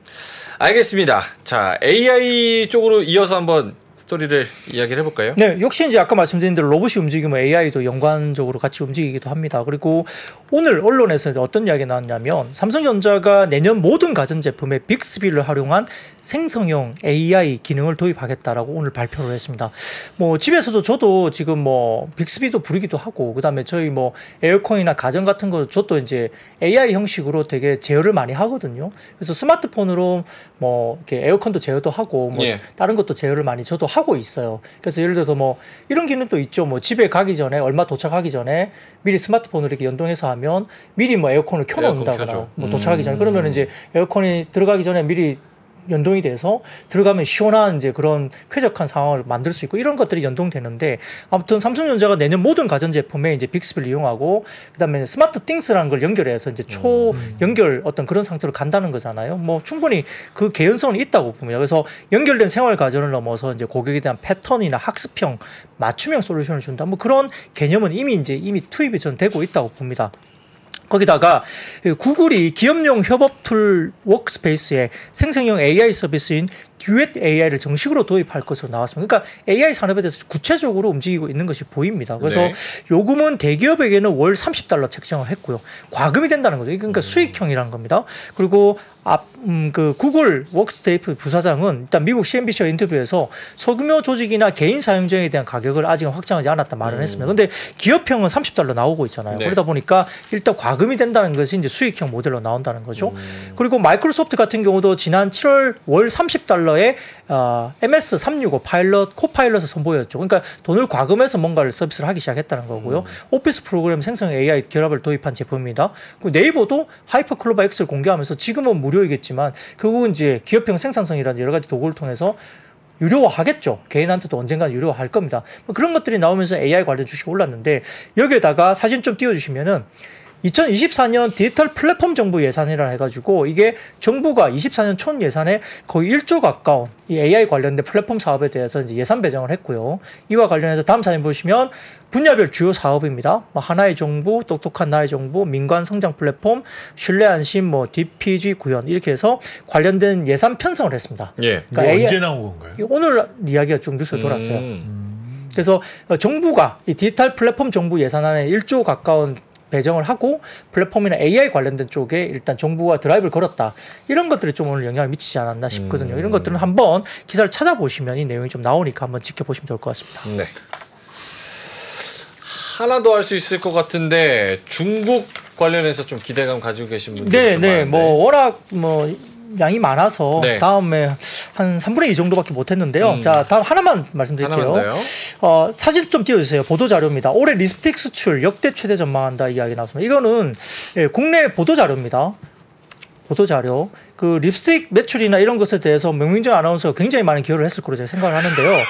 알겠습니다. 자, AI 쪽으로 이어서 한번 스토리를 이야기를 해볼까요? 네, 역시 이제 아까 말씀드린 대로 로봇이 움직이면 AI도 연관적으로 같이 움직이기도 합니다. 그리고 오늘 언론에서 어떤 이야기가 나왔냐면 삼성전자가 내년 모든 가전제품에 빅스비를 활용한 생성형 AI 기능을 도입하겠다라고 오늘 발표를 했습니다. 뭐 집에서도 저도 지금 뭐 빅스비도 부르기도 하고 그다음에 저희 뭐 에어컨이나 가전 같은 거 저도 이제 AI 형식으로 되게 제어를 많이 하거든요. 그래서 스마트폰으로 뭐 이렇게 에어컨도 제어도 하고 뭐 예. 다른 것도 제어를 많이 저도 하고 있어요. 그래서 예를 들어서 뭐 이런 기능도 있죠. 뭐 집에 가기 전에 얼마 도착하기 전에 미리 스마트폰으로 이렇게 연동해서 하면 미리 뭐 에어컨을 켜놓는다거나 뭐 도착하기 전에 그러면 이제 에어컨이 들어가기 전에 미리 연동이 돼서 들어가면 시원한 이제 그런 쾌적한 상황을 만들 수 있고 이런 것들이 연동되는데 아무튼 삼성전자가 내년 모든 가전제품에 이제 빅스비를 이용하고 그다음에 스마트 띵스라는 걸 연결해서 이제 초 연결 어떤 그런 상태로 간다는 거잖아요. 뭐 충분히 그 개연성은 있다고 봅니다. 그래서 연결된 생활 가전을 넘어서 이제 고객에 대한 패턴이나 학습형 맞춤형 솔루션을 준다. 뭐 그런 개념은 이미 투입이 전 되고 있다고 봅니다. 거기다가 구글이 기업용 협업 툴 워크스페이스에 생성형 AI 서비스인 듀엣 AI를 정식으로 도입할 것으로 나왔습니다. 그러니까 AI 산업에 대해서 구체적으로 움직이고 있는 것이 보입니다. 그래서 네. 요금은 대기업에게는 월 $30 책정을 했고요. 과금이 된다는 거죠. 그러니까 수익형이라는 겁니다. 그리고 그 구글 워크스테이프 부사장은 일단 미국 CNBC와 인터뷰에서 소규모 조직이나 개인 사용자에 대한 가격을 아직은 확정하지 않았다 말을 했습니다. 그런데 기업형은 $30 나오고 있잖아요. 네. 그러다 보니까 일단 과금이 된다는 것이 이제 수익형 모델로 나온다는 거죠. 그리고 마이크로소프트 같은 경우도 지난 7월 월 $30에 MS365 파일럿, 코파일럿을 선보였죠. 그러니까 돈을 과금해서 뭔가를 서비스를 하기 시작했다는 거고요. 오피스 프로그램 생성 AI 결합을 도입한 제품입니다. 그리고 네이버도 하이퍼클로버 X를 공개하면서 지금은 무료이겠지만 결국은 이제 기업형 생산성이라는 여러 가지 도구를 통해서 유료화하겠죠. 개인한테도 언젠가 유료화할 겁니다. 그런 것들이 나오면서 AI 관련 주식이 올랐는데 여기에다가 사진 좀 띄워주시면은 2024년 디지털 플랫폼 정부 예산이라 해가지고 이게 정부가 24년 총 예산에 거의 1조 가까운 이 AI 관련된 플랫폼 사업에 대해서 이제 예산 배정을 했고요. 이와 관련해서 다음 사진 보시면 분야별 주요 사업입니다. 하나의 정부, 똑똑한 나의 정부, 민관 성장 플랫폼, 신뢰 안심, DPG 구현 이렇게 해서 관련된 예산 편성을 했습니다. 예. 그러니까 언제 나온 건가요? 오늘 이야기가 쭉 뉴스에 돌았어요. 그래서 정부가 이 디지털 플랫폼 정부 예산안에 1조 가까운 배정을 하고 플랫폼이나 AI 관련된 쪽에 일단 정부가 드라이브를 걸었다. 이런 것들이 좀 오늘 영향을 미치지 않았나 싶거든요. 이런 것들은 한번 기사를 찾아보시면 이 내용이 좀 나오니까 한번 지켜보시면 좋을 것 같습니다. 네. 하나 더 할 수 있을 것 같은데 중국 관련해서 좀 기대감 가지고 계신 분들 네, 워낙 양이 많아서 네. 다음에 한 3분의 2 정도밖에 못했는데요. 자, 다음 하나만 말씀드릴게요. 사진 좀 띄워주세요. 보도자료입니다. 올해 립스틱 수출 역대 최대 전망한다 이야기 나왔습니다. 이거는 국내 보도자료입니다. 보도자료. 그 립스틱 매출이나 이런 것에 대해서 명민정 아나운서가 굉장히 많은 기여를 했을 거로 제가 생각을 하는데요.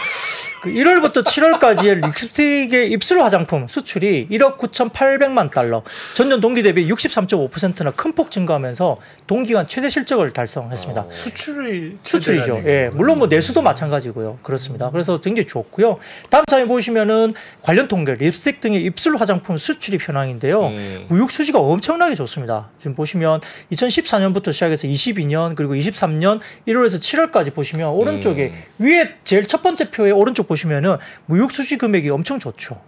그 1월부터 7월까지의 립스틱의 입술 화장품 수출이 1억 9,800만 달러, 전년 동기 대비 63.5%나 큰 폭 증가하면서 동기간 최대 실적을 달성했습니다. 수출이죠. 예, 물론 내수도 마찬가지고요. 그렇습니다. 그래서 굉장히 좋고요. 다음 사진 보시면은 관련 통계, 립스틱 등의 입술 화장품 수출입 현황인데요. 무역 수지가 엄청나게 좋습니다. 지금 보시면 2014년부터 시작해서 22년 그리고 23년 1월에서 7월까지 보시면 오른쪽에 위에 제일 첫 번째 표의 오른쪽 보시면은 무역 수지 금액이 엄청 좋죠.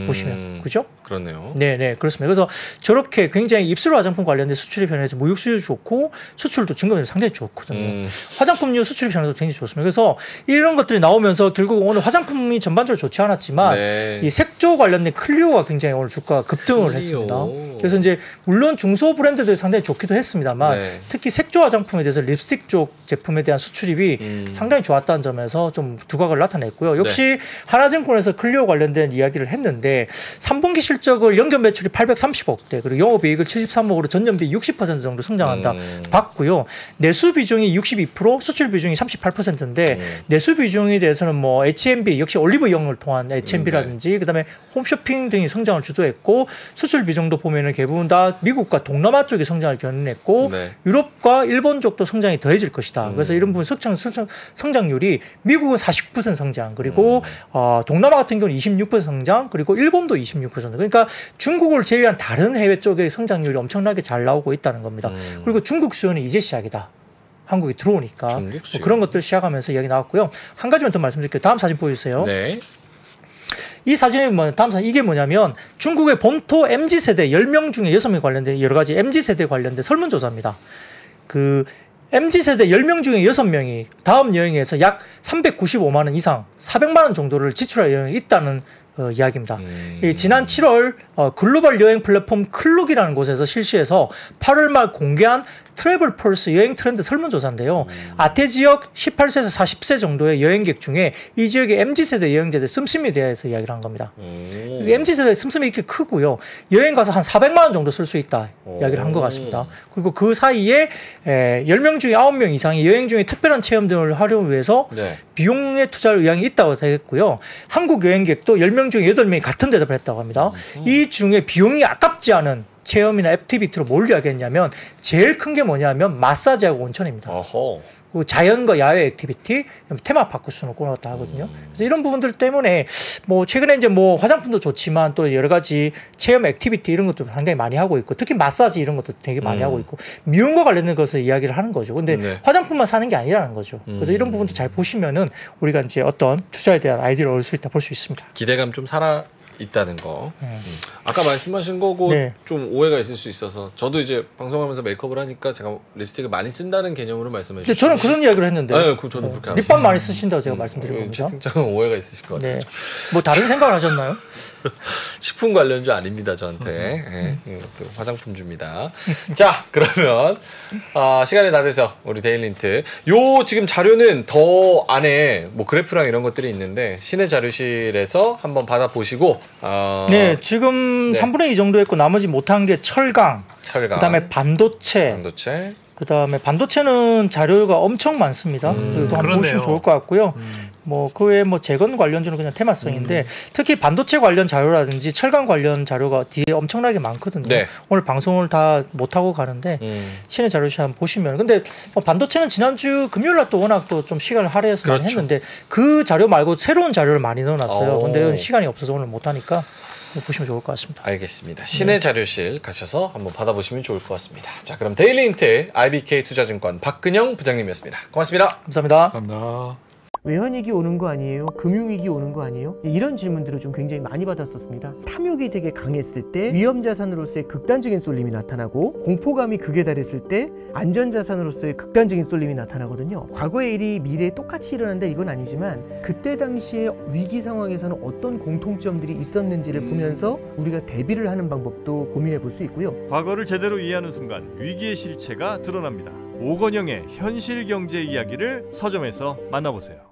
보시면 그죠? 그렇네요. 네, 그렇습니다. 그래서 저렇게 굉장히 입술 화장품 관련된 수출입 현황에서 무역 수지도 좋고 수출도 증가율이 상당히 좋거든요. 화장품류 수출입 현황도 굉장히 좋습니다. 그래서 이런 것들이 나오면서 결국 오늘 화장품이 전반적으로 좋지 않았지만 네. 이 색조 관련된 클리오가 굉장히 오늘 주가가 급등을 했습니다. 그래서 이제 물론 중소 브랜드들이 상당히 좋기도 했습니다만 네. 특히 색조 화장품에 대해서 립스틱 쪽 제품에 대한 수출입이 상당히 좋았다는 점에서 좀 두각을 나타냈고요. 역시 네. 하나증권에서 클리오 관련된 이야기를 했는데 3분기 실적을 연결 매출이 830억대 그리고 영업이익을 73억으로 전년비 60% 정도 성장한다 봤고요. 내수 비중이 62% 수출 비중이 38%인데 내수 비중에 대해서는 H&B 역시 올리브영을 통한 H&B라든지 그다음에 홈쇼핑 등이 성장을 주도했고 수출 비중도 보면은 대부분 다 미국과 동남아 쪽이 성장을 견인했고 네. 유럽과 일본 쪽도 성장이 더해질 것이다. 그래서 이런 부분 성장률이 미국은 49% 성장 그리고 동남아 같은 경우는 26% 성장 그리고 일본도 26%. 그러니까 중국을 제외한 다른 해외 쪽의 성장률이 엄청나게 잘 나오고 있다는 겁니다. 그리고 중국 수요는 이제 시작이다. 한국이 들어오니까 그런 것들 시작하면서 이야기 나왔고요. 한 가지만 더 말씀드릴게요. 다음 사진 보여주세요. 네. 이 사진이 다음 사진 이게 뭐냐면 중국의 본토 MZ세대 10명 중에 6명 관련된 여러 가지 MZ세대 관련된 설문조사입니다. 그 MZ세대 10명 중에 6명이 다음 여행에서 약 395만 원 이상 400만 원 정도를 지출할 여행이 있다는 이야기입니다. 지난 7월 글로벌 여행 플랫폼 클룩이라는 곳에서 실시해서 8월 말 공개한 트래블 펄스 여행 트렌드 설문조사인데요. 아태 지역 18세에서 40세 정도의 여행객 중에 이 지역의 MZ세대 여행자들 씀씀이에 대해서 이야기를 한 겁니다. MZ세대 씀씀이 이렇게 크고요. 여행 가서 한 400만 원 정도 쓸 수 있다 이야기를 한 것 같습니다. 그리고 그 사이에 10명 중에 9명 이상이 여행 중에 특별한 체험 등을 하려고 위해서 네. 비용에 투자할 의향이 있다고 되겠고요. 한국 여행객도 10명 중에 8명이 같은 대답을 했다고 합니다. 이 중에 비용이 아깝지 않은 체험이나 액티비티로 뭘 이야기했냐면 제일 큰 게 뭐냐면 마사지하고 온천입니다. 어허. 그리고 자연과 야외 액티비티, 테마파크 수는 넣었다 하거든요. 그래서 이런 부분들 때문에 뭐 최근에 이제 뭐 화장품도 좋지만 또 여러 가지 체험 액티비티 이런 것도 상당히 많이 하고 있고, 특히 마사지 이런 것도 되게 많이 하고 있고, 미용과 관련된 것을 이야기를 하는 거죠. 근데 네. 화장품만 사는 게 아니라는 거죠. 그래서 이런 부분도 잘 보시면은 우리가 이제 어떤 투자에 대한 아이디어를 얻을 수 있다 볼 수 있습니다. 기대감 좀 살아 있다는 거. 아까 말씀하신 거고 네. 좀 오해가 있을 수 있어서 저도 이제 방송하면서 메이크업을 하니까 제가 립스틱을 많이 쓴다는 개념으로 말씀해 주시죠. 저는 그런 이야기를 했는데. 네, 저도 그렇게 알았어요. 립밤 많이 쓰신다고 제가 말씀드린 겁니다. 채팅창은 오해가 있으실 것 같아요. 네. 뭐 다른 생각을 하셨나요? 식품 관련주 아닙니다, 저한테. 네, 또 화장품주입니다. 자, 그러면 시간이 다 돼서 우리 데일리인트 요 지금 자료는 더 안에 뭐 그래프랑 이런 것들이 있는데 시내 자료실에서 한번 받아보시고 네, 지금 네. 3분의 2 정도 했고 나머지 못한 게 철강, 그다음에 반도체. 그다음에 반도체는 자료가 엄청 많습니다. 그래서 한번 보시면 좋을 것 같고요. 뭐 그 외에 뭐 재건 관련주는 그냥 테마성인데 특히 반도체 관련 자료라든지 철강 관련 자료가 뒤에 엄청나게 많거든요. 네. 오늘 방송을 다 못 하고 가는데 시내 자료실 한번 보시면, 근데 뭐 반도체는 지난주 금요일 날 또 워낙 또 좀 시간을 할애해서 많이 했는데 그 자료 말고 새로운 자료를 많이 넣어놨어요. 근데 시간이 없어서 오늘 못 하니까 보시면 좋을 것 같습니다. 알겠습니다. 시내 자료실 가셔서 한번 받아보시면 좋을 것 같습니다. 자, 그럼 데일리인트 IBK 투자증권 박근영 부장님이었습니다. 고맙습니다. 감사합니다. 감사합니다. 외환위기 오는 거 아니에요? 금융위기 오는 거 아니에요? 이런 질문들을 좀 굉장히 많이 받았었습니다. 탐욕이 되게 강했을 때 위험자산으로서의 극단적인 쏠림이 나타나고, 공포감이 극에 달했을 때 안전자산으로서의 극단적인 쏠림이 나타나거든요. 과거의 일이 미래에 똑같이 일어난다 이건 아니지만 그때 당시에 위기 상황에서는 어떤 공통점들이 있었는지를 보면서 우리가 대비를 하는 방법도 고민해 볼 수 있고요. 과거를 제대로 이해하는 순간 위기의 실체가 드러납니다. 오건영의 현실 경제 이야기를 서점에서 만나보세요.